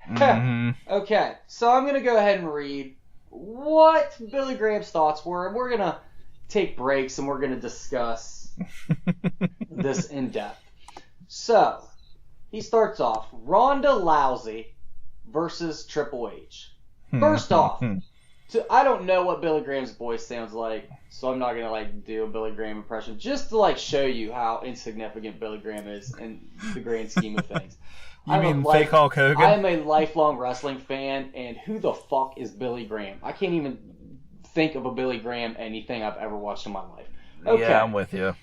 A: Mm-hmm.
B: Okay, so I'm gonna go ahead and read what Billy Graham's thoughts were, and we're gonna take breaks and we're gonna discuss this in depth. So, he starts off, Ronda Lousy versus Triple H. First off, I don't know what Billy Graham's voice sounds like, so I'm not gonna do a Billy Graham impression, just to show you how insignificant Billy Graham is in the grand scheme of things.
A: You mean fake Hulk Hogan?
B: I'm a lifelong wrestling fan, and who the fuck is Billy Graham? I can't even think of a Billy Graham anything I've ever watched in my life. Okay.
A: Yeah, I'm with you.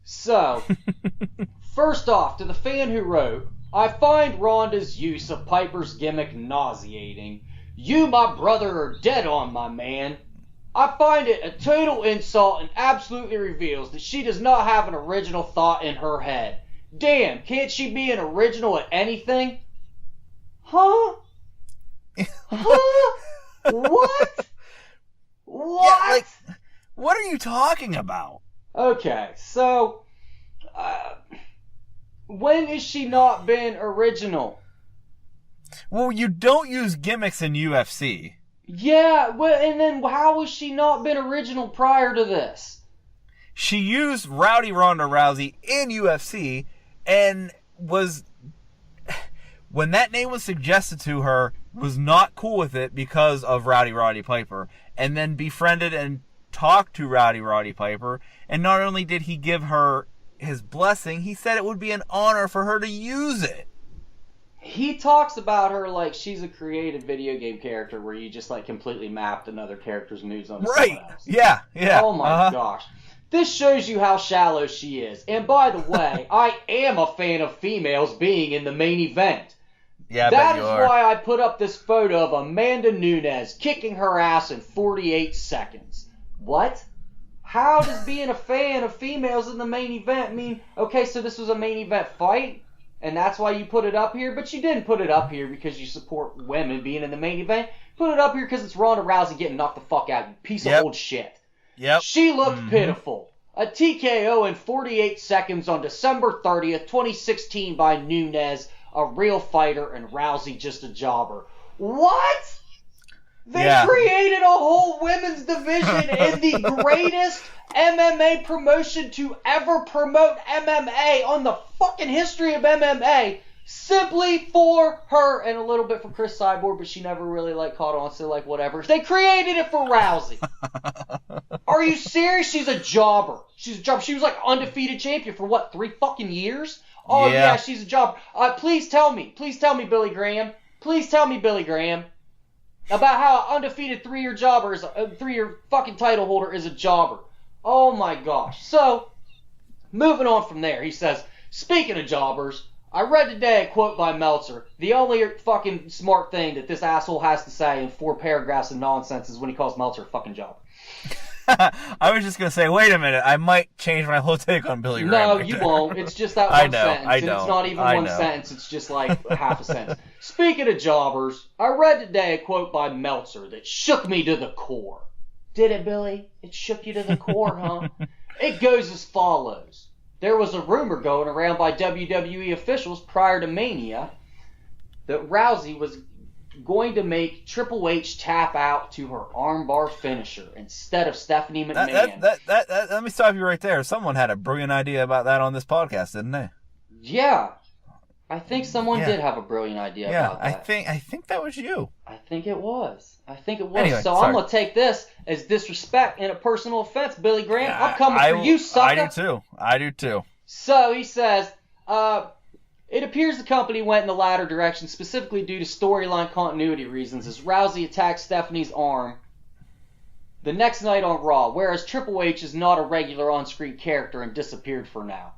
B: So, first off, to the fan who wrote, I find Ronda's use of Piper's gimmick nauseating. You, my brother, are dead on, my man. I find it a total insult and absolutely reveals that she does not have an original thought in her head. Damn, can't she be an original at anything? Huh? Huh? What? What?
A: Yeah, what are you talking about?
B: Okay, so, when has she not been original?
A: Well, you don't use gimmicks in UFC.
B: Yeah, well, and then how has she not been original prior to this?
A: She used Rowdy Ronda Rousey in UFC and was, when that name was suggested to her, was not cool with it because of Roddy Piper, and then befriended and talked to Roddy Piper, and not only did he give her his blessing, he said it would be an honor for her to use it.
B: He talks about her like she's a created video game character where you just completely mapped another character's moves on someone else.
A: Yeah.
B: Oh my gosh. This shows you how shallow she is. And by the way, I am a fan of females being in the main event.
A: Yeah,
B: that is why I put up this photo of Amanda Nunes kicking her ass in 48 seconds. What? How does being a fan of females in the main event mean, okay, so this was a main event fight, and that's why you put it up here? But you didn't put it up here because you support women being in the main event. Put it up here because it's Ronda Rousey getting knocked the fuck out, you piece of old shit.
A: Yep.
B: She looked pitiful. A TKO in 48 seconds on December 30th, 2016 by Nunes, a real fighter, and Rousey just a jobber. What? They created a whole women's division in the greatest MMA promotion to ever promote MMA on the fucking history of MMA simply for her and a little bit for Chris Cyborg, but she never really caught on, so whatever. They created it for Rousey. Are you serious? She's a jobber. She's a jobber. She was undefeated champion for what, 3 fucking years? Oh yeah, she's a jobber. Please tell me, Billy Graham. Please tell me, Billy Graham, about how an undefeated 3-year jobber is a 3-year fucking title holder is a jobber. Oh my gosh. So, Moving on from there, he says, speaking of jobbers, I read today a quote by Meltzer. The only fucking smart thing that this asshole has to say in 4 paragraphs of nonsense is when he calls Meltzer a fucking jobber.
A: I was just going to say, wait a minute, I might change my whole take on Billy Graham.
B: No,
A: right
B: you
A: there.
B: won't. It's just that one sentence.
A: I
B: And
A: know.
B: it's not even
A: I
B: one
A: know.
B: sentence. It's just like half a sentence. Speaking of jobbers, I read today a quote by Meltzer that shook me to the core. Did it, Billy? It shook you to the core, huh? It goes as follows. There was a rumor going around by WWE officials prior to Mania that Rousey was going to make Triple H tap out to her armbar finisher instead of Stephanie McMahon.
A: Let me stop you right there. Someone had a brilliant idea about that on this podcast, didn't they?
B: Yeah. I think someone did have a brilliant idea about that.
A: I think that was you.
B: I think it was.
A: Anyway,
B: so
A: sorry.
B: I'm going to take this as disrespect and a personal offense, Billy Graham. I'm coming for you, sucker.
A: I do too.
B: So he says, it appears the company went in the latter direction specifically due to storyline continuity reasons as Rousey attacked Stephanie's arm the next night on Raw, whereas Triple H is not a regular on-screen character and disappeared for now.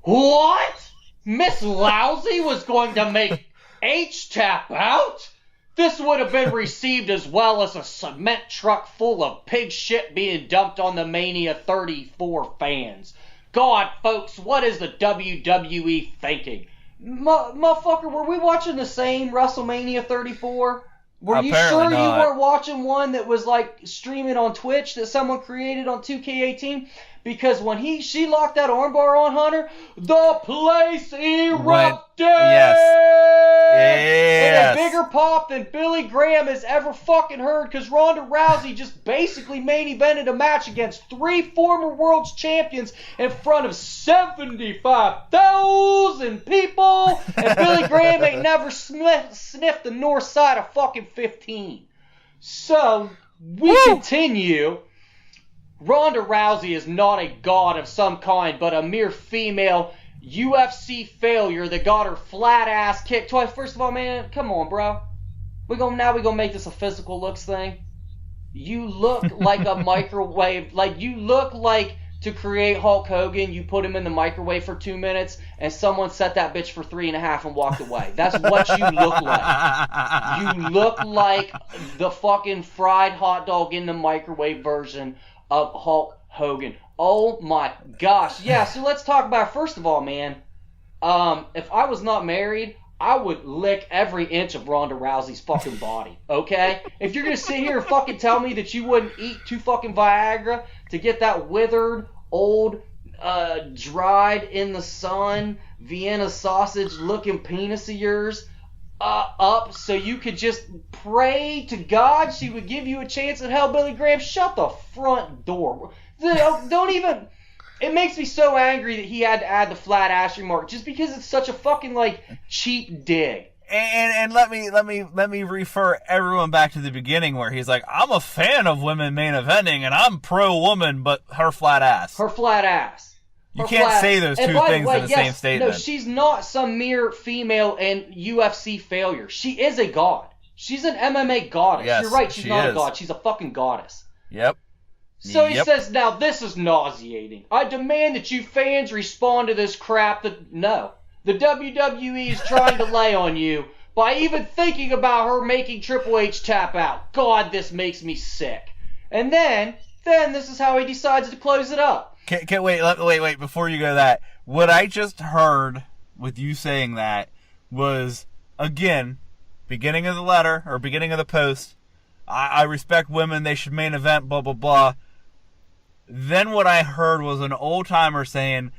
B: What? Miss Lousy was going to make H tap out? This would have been received as well as a cement truck full of pig shit being dumped on the Mania 34 fans. God, folks, what is the WWE thinking? Motherfucker, were we watching the same WrestleMania 34? Were you
A: Apparently
B: sure
A: not.
B: you weren't watching one that was like streaming on Twitch that someone created on 2K18? Because when she locked that armbar on Hunter, the place erupted!
A: Yes.
B: And a bigger pop than Billy Graham has ever fucking heard because Ronda Rousey just basically main evented a match against 3 former world champions in front of 75,000 people, and Billy Graham ain't never sniffed the north side of fucking 15. So, we continue. Ronda Rousey is not a god of some kind, but a mere female UFC failure that got her flat ass kicked twice. First of all, man, come on, bro. We're gonna make this a physical looks thing. You look like a microwave. Like, you look like, to create Hulk Hogan, you put him in the microwave for 2 minutes, and someone set that bitch for 3.5 and walked away. That's what you look like. You look like the fucking fried hot dog in the microwave version of Hulk Hogan. Oh my gosh. Yeah, so let's talk about, first of all, man, if I was not married, I would lick every inch of Ronda Rousey's fucking body, okay? If you're gonna sit here and fucking tell me that you wouldn't eat 2 fucking Viagra to get that withered, old, dried in the sun, Vienna sausage looking penis of yours up so you could just pray to God she would give you a chance at hell, Billy Graham, shut the front door. Don't even... It makes me so angry that he had to add the flat ass remark just because it's such a fucking, like, cheap dig.
A: And let me refer everyone back to the beginning where he's like, I'm a fan of women main eventing and I'm pro woman, but her flat ass.
B: Her flat ass.
A: You can't say those two things in the same statement.
B: No, she's not some mere female and UFC failure. She is a god. She's an MMA goddess.
A: Yes,
B: You're right, she's
A: she
B: not
A: is.
B: a god. She's a fucking goddess.
A: Yep.
B: So he says, now this is nauseating. I demand that you fans respond to this crap no. The WWE is trying to lay on you by even thinking about her making Triple H tap out. God, this makes me sick. And then this is how he decides to close it up.
A: Wait, before you go to that, what I just heard with you saying that was, again, beginning of the letter, or beginning of the post, I respect women, they should main event, blah, blah, blah. Then what I heard was an old-timer saying,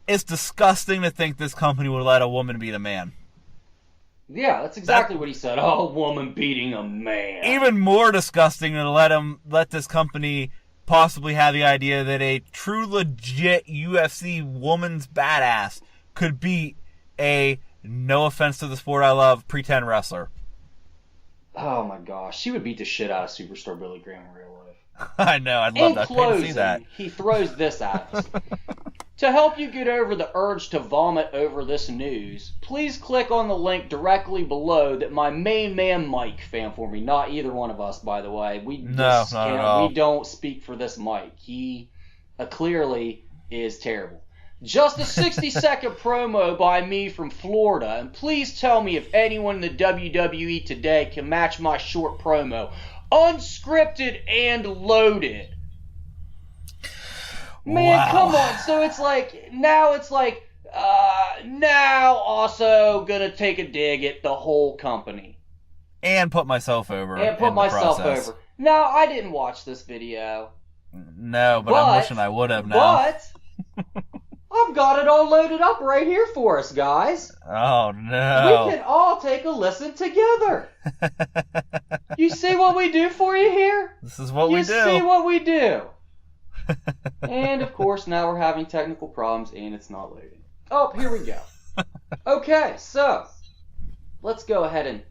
A: it's disgusting to think this company would let a woman beat a man.
B: Yeah, that's exactly what he said. Oh, a woman beating a man.
A: Even more disgusting to let this company possibly have the idea that a true legit UFC woman's badass could beat a, no offense to the sport I love, pretend wrestler.
B: Oh my gosh, she would beat the shit out of Superstar Billy Graham in real life.
A: I know, I'd love to see that.
B: He throws this at us. To help you get over the urge to vomit over this news, please click on the link directly below that my main man Mike found for me. Not either one of us, by the way.
A: Not at all.
B: We don't speak for this Mike. He clearly is terrible. Just a 60-second promo by me from Florida, and please tell me if anyone in the WWE today can match my short promo. Unscripted and loaded. Man,
A: Wow.
B: come on. So now also gonna take a dig at the whole company.
A: And put myself over.
B: And put
A: in the
B: myself
A: process.
B: over. Now, I didn't watch this video.
A: No, but I'm wishing I would have now.
B: But I've got it all loaded up right here for us, guys.
A: Oh, no.
B: We can all take a listen together. You see what we do for you here?
A: This is what we do.
B: You see what we do. And, of course, now we're having technical problems and it's not loading. Oh, here we go. Okay, so let's go ahead and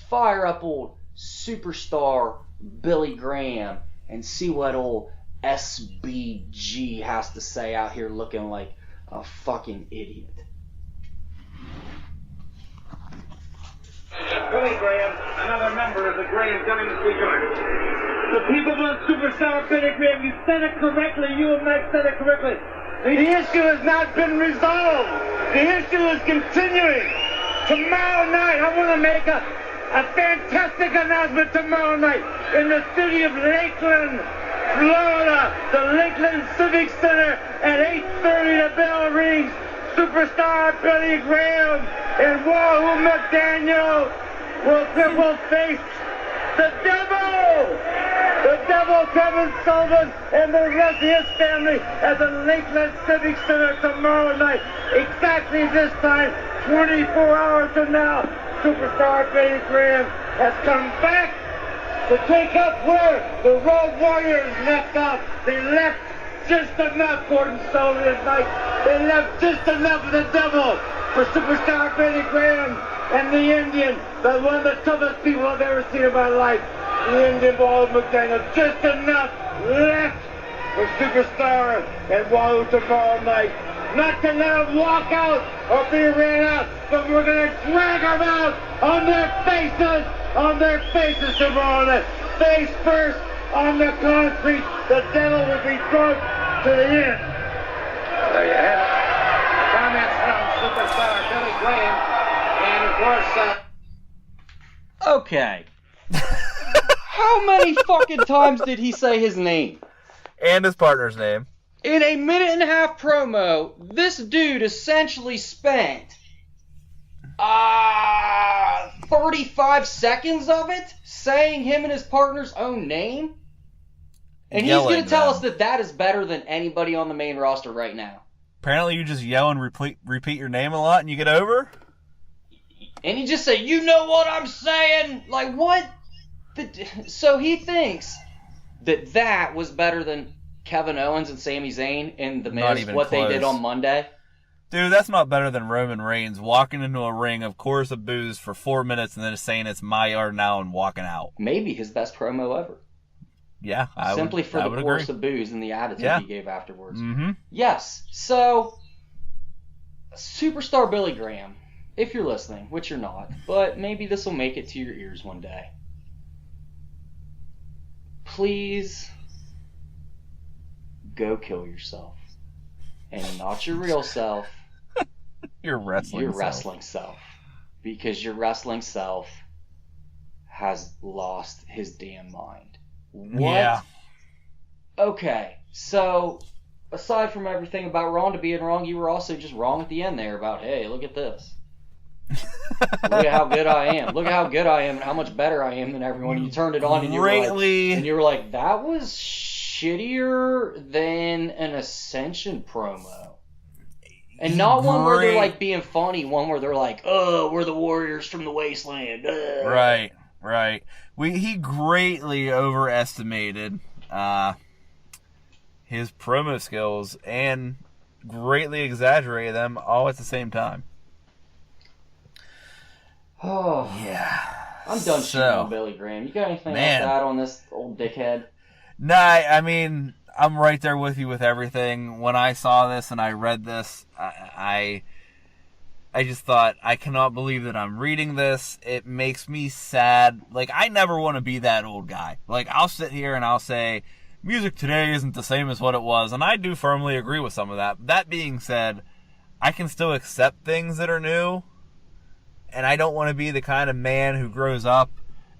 B: fire up old superstar Billy Graham and see what old SBG has to say out here looking like a fucking idiot.
E: Billy Graham, another member of the Graham Dynasty Joint. The people want Superstar Billy Graham. You said it correctly. You and Mike said it correctly. The issue has not been resolved. The issue is continuing. Tomorrow night, I want to make a fantastic announcement tomorrow night in the city of Lakeland, Florida, the Lakeland Civic Center at 8:30. The bell rings. Superstar Billy Graham and Wahoo McDaniel will face the devil! The devil, Kevin Sullivan, and the rest of his family at the Lakeland Civic Center tomorrow night. Exactly this time, 24 hours from now, Superstar Billy Graham has come back to take up where the Road Warriors left off. They left just enough, Gordon Sullivan tonight. They left just enough of the devil for Superstar Billy Graham and the Indian, one of the toughest people I've ever seen in my life. The Indian Wahoo McDaniel, just enough left for Superstar and Wahoo tomorrow night. Not to let them walk out or be ran out, but we're going to drag them out on their faces tomorrow night. Face first on the concrete. The devil will be drunk to the end.
F: There you have it. Comments from Superstar Billy Graham, and of course,
B: Okay. How many fucking times did he say his name?
A: And his partner's name.
B: In a minute and a half promo, this dude essentially spent 35 seconds of it saying him and his partner's own name? And he's going to tell us that that is better than anybody on the main roster right now.
A: Apparently you just yell and repeat your name a lot and you get over?
B: And he just say, you know what I'm saying? Like, what? So he thinks that was better than Kevin Owens and Sami Zayn in The Miz, what they did on Monday?
A: Dude, that's not better than Roman Reigns walking into a ring of chorus of boos for 4 minutes and then just saying it's my yard now and walking out.
B: Maybe his best promo ever.
A: Yeah,
B: Simply for the chorus
A: agree.
B: of boos and the attitude he gave afterwards.
A: Mm-hmm.
B: Yes, so Superstar Billy Graham, if you're listening, which you're not, but maybe this will make it to your ears one day. Please go kill yourself. And not your real self.
A: Your wrestling self.
B: Because your wrestling self has lost his damn mind. What?
A: Yeah.
B: Okay, so aside from everything about Ronda being wrong, you were also just wrong at the end there about, hey, look at this. Look at how good I am. Look at how good I am and how much better I am than everyone. You turned it on and you were like, that was shittier than an Ascension promo. And not one where they're like being funny, one where they're like, oh, we're the Warriors from the Wasteland.
A: Right. He greatly overestimated his promo skills and greatly exaggerated them all at the same time.
B: Oh.
A: Yeah.
B: I'm done shooting on Billy Graham. You got anything else to add on this old dickhead?
A: Nah, I mean, I'm right there with you with everything. When I saw this and I read this, I just thought, I cannot believe that I'm reading this. It makes me sad. Like, I never want to be that old guy. Like, I'll sit here and I'll say, music today isn't the same as what it was, and I do firmly agree with some of that. That being said, I can still accept things that are new, and I don't want to be the kind of man who grows up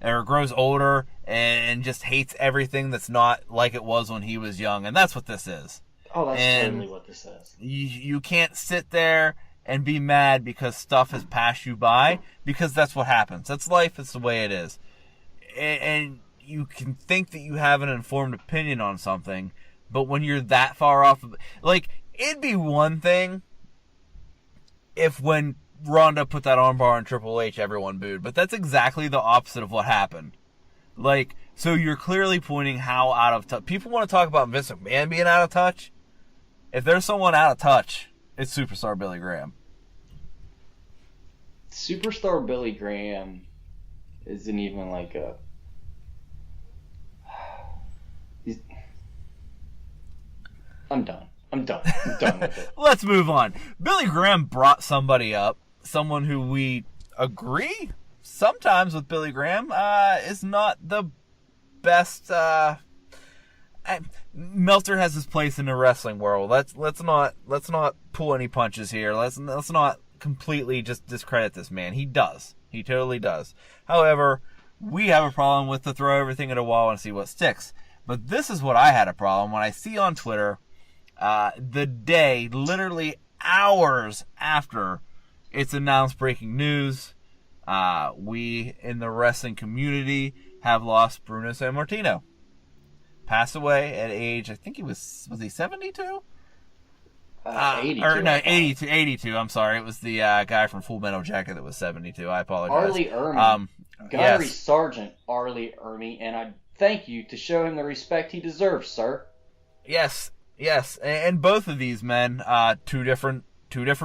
A: or grows older and just hates everything that's not like it was when he was young, and that's what this is.
B: Oh, that's
A: and
B: totally what this is.
A: You can't sit there and be mad because stuff has passed you by, because that's what happens. That's life. It's the way it is. And you can think that you have an informed opinion on something, but when you're that far off, like, it'd be one thing if when Ronda put that armbar on Triple H, everyone booed, but that's exactly the opposite of what happened. Like, so you're clearly pointing how out of touch. People want to talk about Vince McMahon being out of touch. If there's someone out of touch, it's Superstar Billy Graham.
B: Superstar Billy Graham isn't even like a... I'm done with it.
A: Let's move on. Billy Graham brought somebody up, someone who we agree sometimes with Billy Graham is not the best. Meltzer has his place in the wrestling world. Let's not pull any punches here. Let's not completely just discredit this man. He does. He totally does. However, we have a problem with to throw everything at a wall and see what sticks. But this is what I had a problem when I see on Twitter the day, literally hours after it's announced breaking news, we in the wrestling community have lost Bruno Sammartino. Passed away at age, I think was he 72?
B: 82.
A: Or no, 82. I'm sorry. It was the guy from Full Metal Jacket that was 72. I apologize.
B: Arlie Ermy. Gunnery
A: Yes.
B: Sergeant Arlie Ermy, and I thank you to show him the respect he deserves, sir.
A: Yes. And both of these men, two different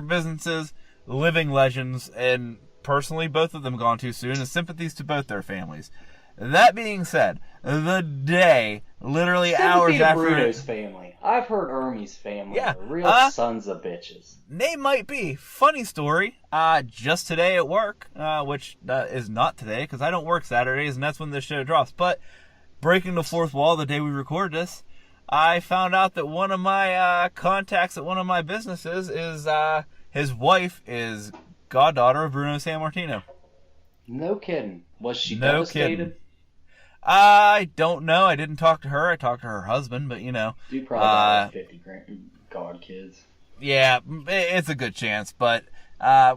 A: businesses, living legends, and personally, both of them gone too soon, and sympathies to both their families. That being said, the day, literally
B: Sympathy
A: hours
B: to
A: after
B: Bruno's family. I've heard Ermy's family
A: Yeah,
B: are real sons of bitches.
A: they might be. Funny story, just today at work, which is not today, because I don't work Saturdays, and that's when this show drops, but breaking the fourth wall the day we recorded this, I found out that one of my contacts at one of my businesses is his wife is goddaughter of Bruno Sammartino.
B: No kidding. Was she
A: No
B: devastated?
A: kidding. I don't know. I didn't talk to her. I talked to her husband, but
B: Dude probably got like 50 god kids.
A: yeah, it's a good chance. But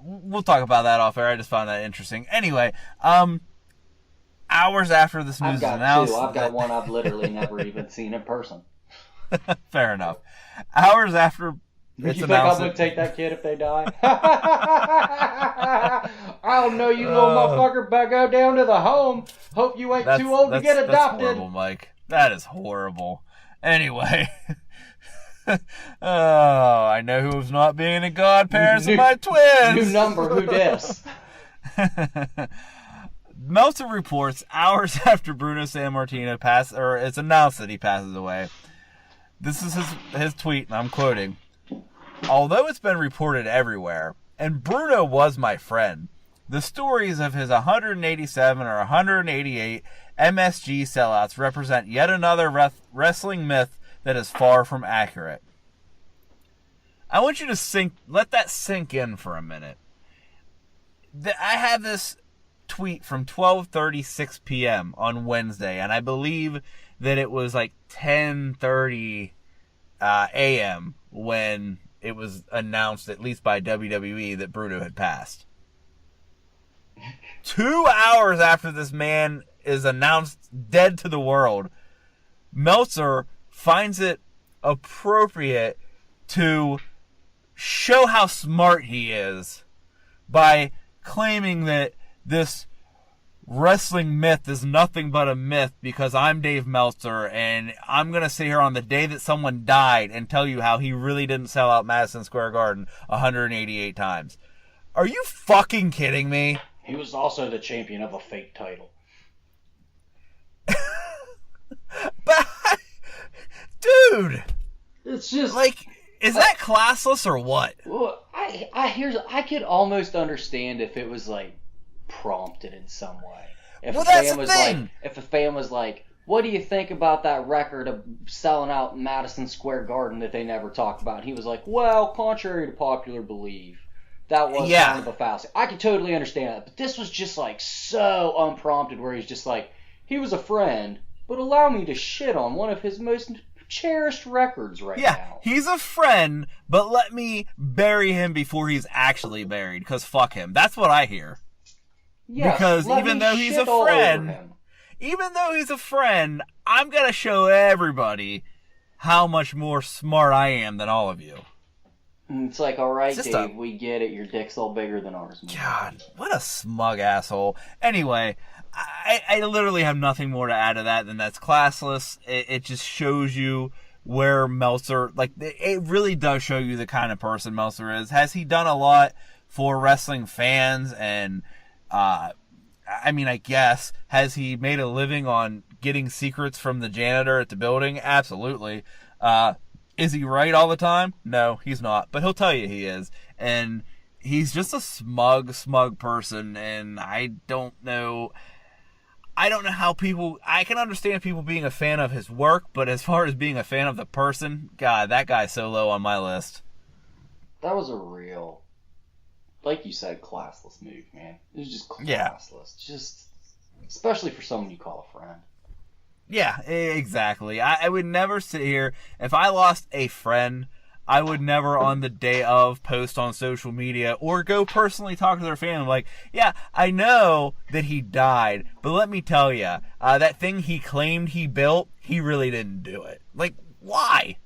A: we'll talk about that off air. I just found that interesting. Anyway, hours after this news
B: I've
A: is
B: got
A: announced,
B: two. I've got one I've literally never even seen in person.
A: fair enough. Hours after
B: You
A: it's
B: think I'm
A: announced,
B: gonna take that kid if they die? I don't know, you little motherfucker. Better go down to the home. Hope you ain't too old to get
A: That's
B: adopted.
A: horrible, Mike. That is horrible. Anyway. Oh, I know who's not being the godparents of my twins.
B: New number, who dis?
A: Meltzer reports hours after Bruno Sammartino it's announced that he passes away. This is his tweet, and I'm quoting. Although it's been reported everywhere, and Bruno was my friend, the stories of his 187 or 188 MSG sellouts represent yet another wrestling myth that is far from accurate. I want you to let that sink in for a minute. I have this tweet from 12:36 p.m. on Wednesday, and I believe that it was like 10:30 a.m. when it was announced, at least by WWE, that Bruno had passed. 2 hours after this man is announced dead to the world, Meltzer finds it appropriate to show how smart he is by claiming that this wrestling myth is nothing but a myth because I'm Dave Meltzer and I'm going to sit here on the day that someone died and tell you how he really didn't sell out Madison Square Garden 188 times. Are you fucking kidding me?
B: He was also the champion of a fake title.
A: But, dude,
B: It's just
A: like, is that classless or what?
B: Well, I could almost understand if it was like prompted in some way. If
A: Well,
B: a
A: that's
B: fan
A: the
B: was
A: thing.
B: like, if a fan was like, what do you think about that record of selling out Madison Square Garden that they never talked about? And he was like, well, contrary to popular belief, that was kind of a fallacy. I can totally understand that, but this was just like so unprompted where he's just like, he was a friend, but allow me to shit on one of his most cherished records now.
A: Yeah, he's a friend, but let me bury him before he's actually buried, because fuck him. That's what I hear.
B: Yeah,
A: because even though he's a friend, I'm going to show everybody how much more smart I am than all of you.
B: It's like, all right, Dave, we get it. Your dick's all bigger than ours. Man.
A: God, what a smug asshole. Anyway, I literally have nothing more to add to that than that's classless. It just shows you where Meltzer, like, it really does show you the kind of person Meltzer is. Has he done a lot for wrestling fans? And, I mean, I guess, has he made a living on getting secrets from the janitor at the building? Absolutely. Is he right all the time? No, he's not. But he'll tell you he is. And he's just a smug person. And I don't know how people... I can understand people being a fan of his work, but as far as being a fan of the person, God, that guy's so low on my list.
B: That was a real, like you said, classless move, man. It was just classless.
A: Yeah.
B: Just, especially for someone you call a friend.
A: Yeah, exactly. I would never sit here. If I lost a friend, I would never on the day of post on social media or go personally talk to their family. Like, yeah, I know that he died, but let me tell you, that thing he claimed he built, he really didn't do it. Like, why?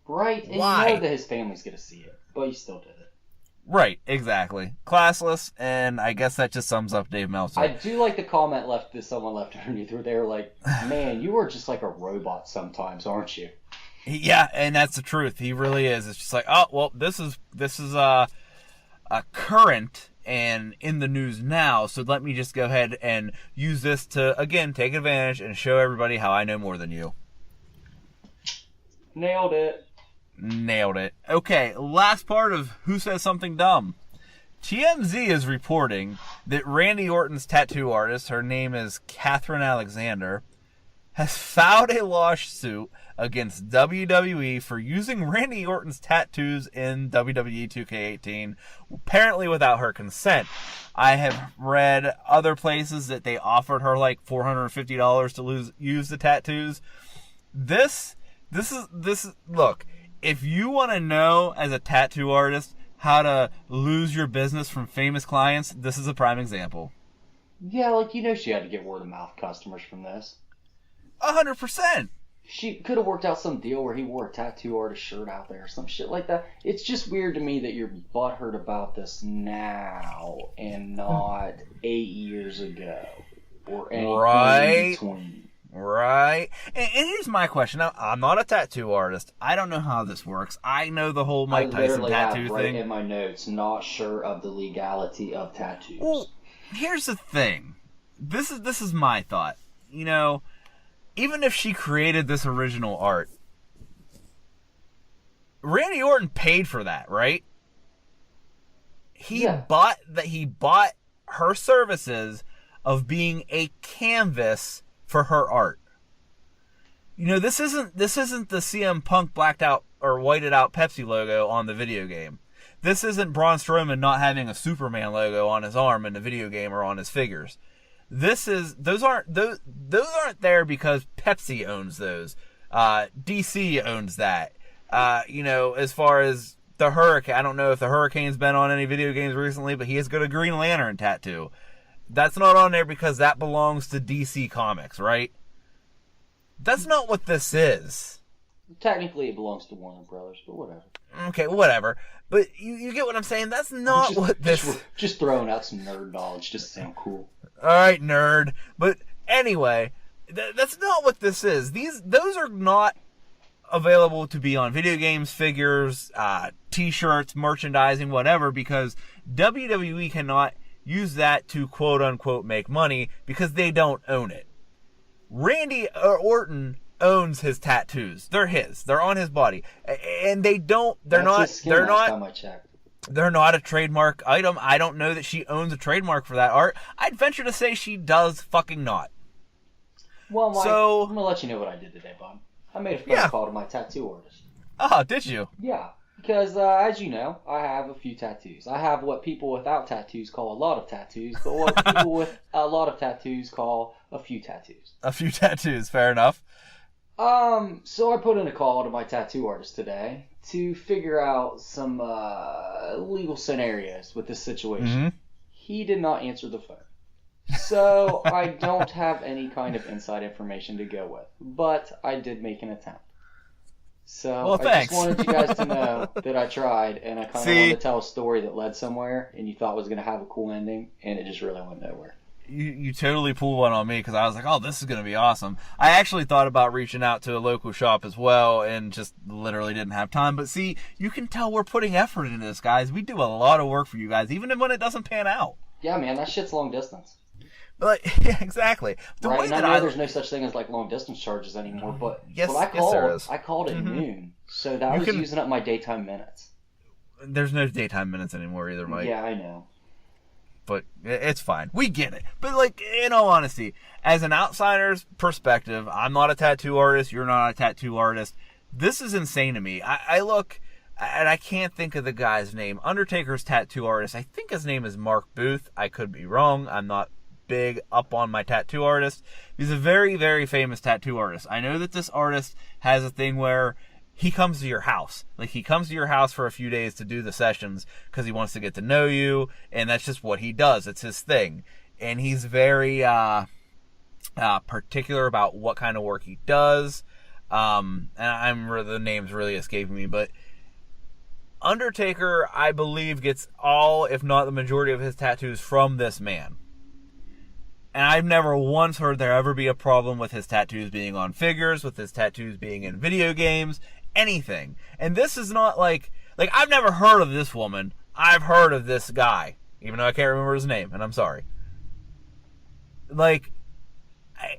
B: Right, and
A: why?
B: You know that his family's going to see it, but you still did it.
A: Right, exactly. Classless, and I guess that just sums up Dave Meltzer.
B: I do like the comment that someone left underneath where they were like, man, you are just like a robot sometimes, aren't you?
A: Yeah, and that's the truth. He really is. It's just like, oh, well, this is a current and in the news now, so let me just go ahead and use this to, again, take advantage and show everybody how I know more than you.
B: Nailed it.
A: Okay, last part of Who Says Something Dumb. TMZ is reporting that Randy Orton's tattoo artist, her name is Catherine Alexander, has filed a lawsuit against WWE for using Randy Orton's tattoos in WWE 2K18, apparently without her consent. I have read other places that they offered her like $450 to use the tattoos. This is look, if you want to know as a tattoo artist how to lose your business from famous clients, this is a prime example.
B: Yeah, like, you know, she had to get word of mouth customers from this.
A: 100%.
B: She could have worked out some deal where he wore a tattoo artist shirt out there or some shit like that. It's just weird to me that you're butthurt about this now and not 8 years ago or any point in between.
A: Right. And here's my question. Now, I'm not a tattoo artist. I don't know how this works. I know the whole Mike Tyson tattoo
B: have
A: thing.
B: In my notes, not sure of the legality of tattoos.
A: Well, here's the thing. This is my thought. You know, even if she created this original art, Randy Orton paid for that, right? He bought her services of being a canvas for her art. You know, this isn't the CM Punk blacked out or whited out Pepsi logo on the video game. This isn't Braun Strowman not having a Superman logo on his arm in the video game or on his figures. Those aren't there because Pepsi owns those. DC owns that. You know, as far as the Hurricane, I don't know if the Hurricane's been on any video games recently, but he has got a Green Lantern tattoo. That's not on there because that belongs to DC Comics, right? That's not what this is.
B: Technically, it belongs to Warner Brothers, but whatever.
A: Okay, whatever. But you get what I'm saying? That's not what this...
B: Just throwing out some nerd knowledge just to sound cool.
A: Alright, nerd. But anyway, that's not what this is. Those are not available to be on video games, figures, t-shirts, merchandising, whatever, because WWE cannot use that to quote-unquote make money because they don't own it. Randy Orton owns his tattoos. They're his. They're on his body. And they're not a trademark item. I don't know that she owns a trademark for that art. I'd venture to say she does fucking not.
B: Well, Mike,
A: So-
B: I'm going to let you know what I did today, bud. I made a phone call to my tattoo artist.
A: Oh, did you?
B: Yeah, because as you know, I have a few tattoos. I have what people without tattoos call a lot of tattoos, but what people with a lot of tattoos call a few tattoos.
A: A few tattoos, fair enough.
B: So I put in a call to my tattoo artist today to figure out some legal scenarios with this situation.
A: Mm-hmm.
B: He did not answer the phone. So I don't have any kind of inside information to go with, but I did make an attempt. So
A: Well,
B: I
A: thanks.
B: just wanted you guys to know that I tried, and I kind of
A: See?
B: wanted to tell a story that led somewhere, and you thought was going to have a cool ending, and it just really went nowhere.
A: You totally pulled one on me because I was like, oh, this is going to be awesome. I actually thought about reaching out to a local shop as well and just literally didn't have time. But see, you can tell we're putting effort into this, guys. We do a lot of work for you guys, even when it doesn't pan out.
B: Yeah, man, that shit's long distance.
A: But yeah, exactly. The
B: Right,
A: way
B: and I
A: that
B: know there's no such thing as like long distance charges anymore, but
A: Yes,
B: when I
A: yes,
B: called,
A: there is.
B: I called at noon, so that
A: You
B: was
A: can-
B: using up my daytime minutes.
A: there's no daytime minutes anymore either, Mike.
B: Yeah, I know.
A: But it's fine. We get it. But, like, in all honesty, as an outsider's perspective, I'm not a tattoo artist. You're not a tattoo artist. This is insane to me. I look, and I can't think of the guy's name. Undertaker's tattoo artist. I think his name is Mark Booth. I could be wrong. I'm not big up on my tattoo artist. He's a very, very famous tattoo artist. I know that this artist has a thing where he comes to your house. Like, he comes to your house for a few days to do the sessions because he wants to get to know you, and that's just what he does. It's his thing. And he's very particular about what kind of work he does. And the name's really escaping me, but Undertaker, I believe, gets all, if not the majority of his tattoos from this man. And I've never once heard there ever be a problem with his tattoos being on figures, with his tattoos being in video games, anything. And this is not like I've never heard of this woman. I've heard of this guy, even though I can't remember his name, and I'm sorry. Like,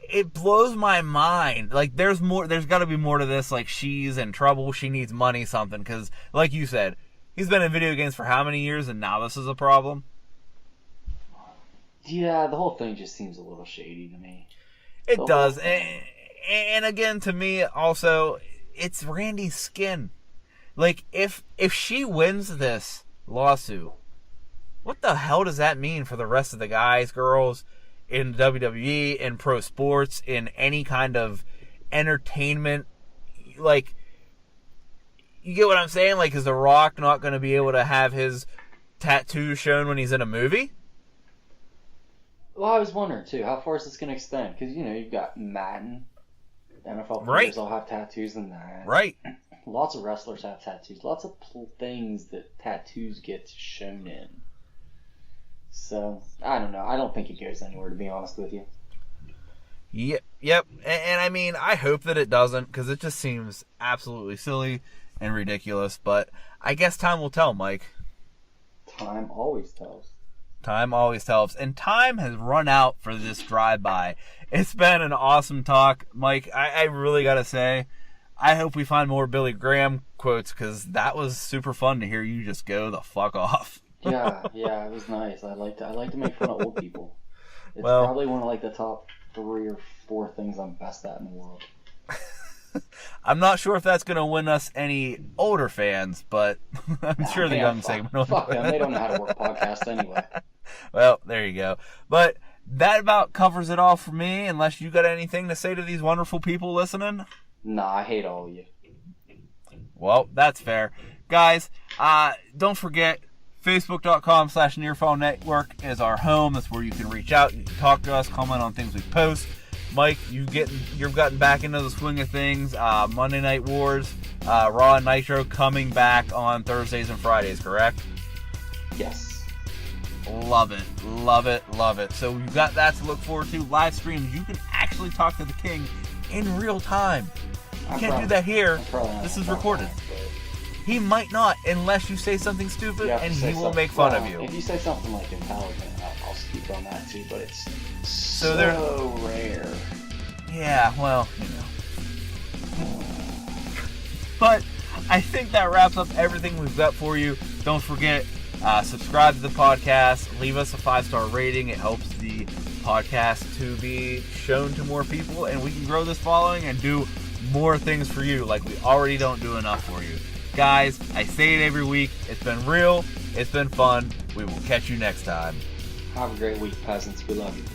A: it blows my mind. Like, there's got to be more to this. Like, she's in trouble, she needs money, something. Because, like you said, he's been in video games for how many years, and now this is a problem?
B: Yeah, the whole thing just seems a little shady to me.
A: It
B: The
A: does.
B: whole thing.
A: And again, to me, also, it's Randy's skin. Like, if she wins this lawsuit, what the hell does that mean for the rest of the guys, girls, in WWE, in pro sports, in any kind of entertainment? Like, you get what I'm saying? Like, is The Rock not going to be able to have his tattoo shown when he's in a movie?
B: Well, I was wondering too, how far is this going to extend? Because you've got Madden, NFL players
A: Right.
B: all have tattoos and that.
A: Right.
B: Lots of wrestlers have tattoos. Lots of things that tattoos get shown in. So I don't know. I don't think it goes anywhere, to be honest with you.
A: Yep. And I mean, I hope that it doesn't, because it just seems absolutely silly and ridiculous. But I guess time will tell, Mike.
B: Time always tells.
A: Time always tells. And time has run out for this drive-by. It's been an awesome talk. Mike, I really got to say, I hope we find more Billy Graham quotes, because that was super fun to hear you just go the fuck off.
B: Yeah, it was nice. I like to make fun of old people. It's
A: Well-
B: probably one of the top 3 or 4 things I'm best at in the world.
A: I'm not sure if that's going to win us any older fans, but I'm sure the
B: Man,
A: young
B: fuck,
A: segment will.
B: Fuck them. They don't know how to work podcasts anyway.
A: Well, there you go. But that about covers it all for me, unless you got anything to say to these wonderful people listening.
B: Nah, I hate all of you.
A: Well, that's fair. Guys, don't forget, Facebook.com/NearFall Network is our home. That's where you can reach out, you can talk to us, comment on things we post. Mike, you've gotten back into the swing of things. Monday Night Wars, Raw and Nitro coming back on Thursdays and Fridays, correct?
B: Yes.
A: Love it, love it, love it. So you've got that to look forward to. Live streams, you can actually talk to the King in real time. You can't do that here. This is recorded. He might not, unless you say something stupid, and he will make fun of you.
B: If you say something like intelligent, I'll speak on that too, but it's
A: So
B: so rare.
A: Yeah, well, But I think that wraps up everything we've got for you. Don't forget, subscribe to the podcast. Leave us a 5-star rating. It helps the podcast to be shown to more people, and we can grow this following and do more things for you like we already don't do enough for you. Guys, I say it every week. It's been real. It's been fun. We will catch you next time.
B: Have a great week, peasants. We love you.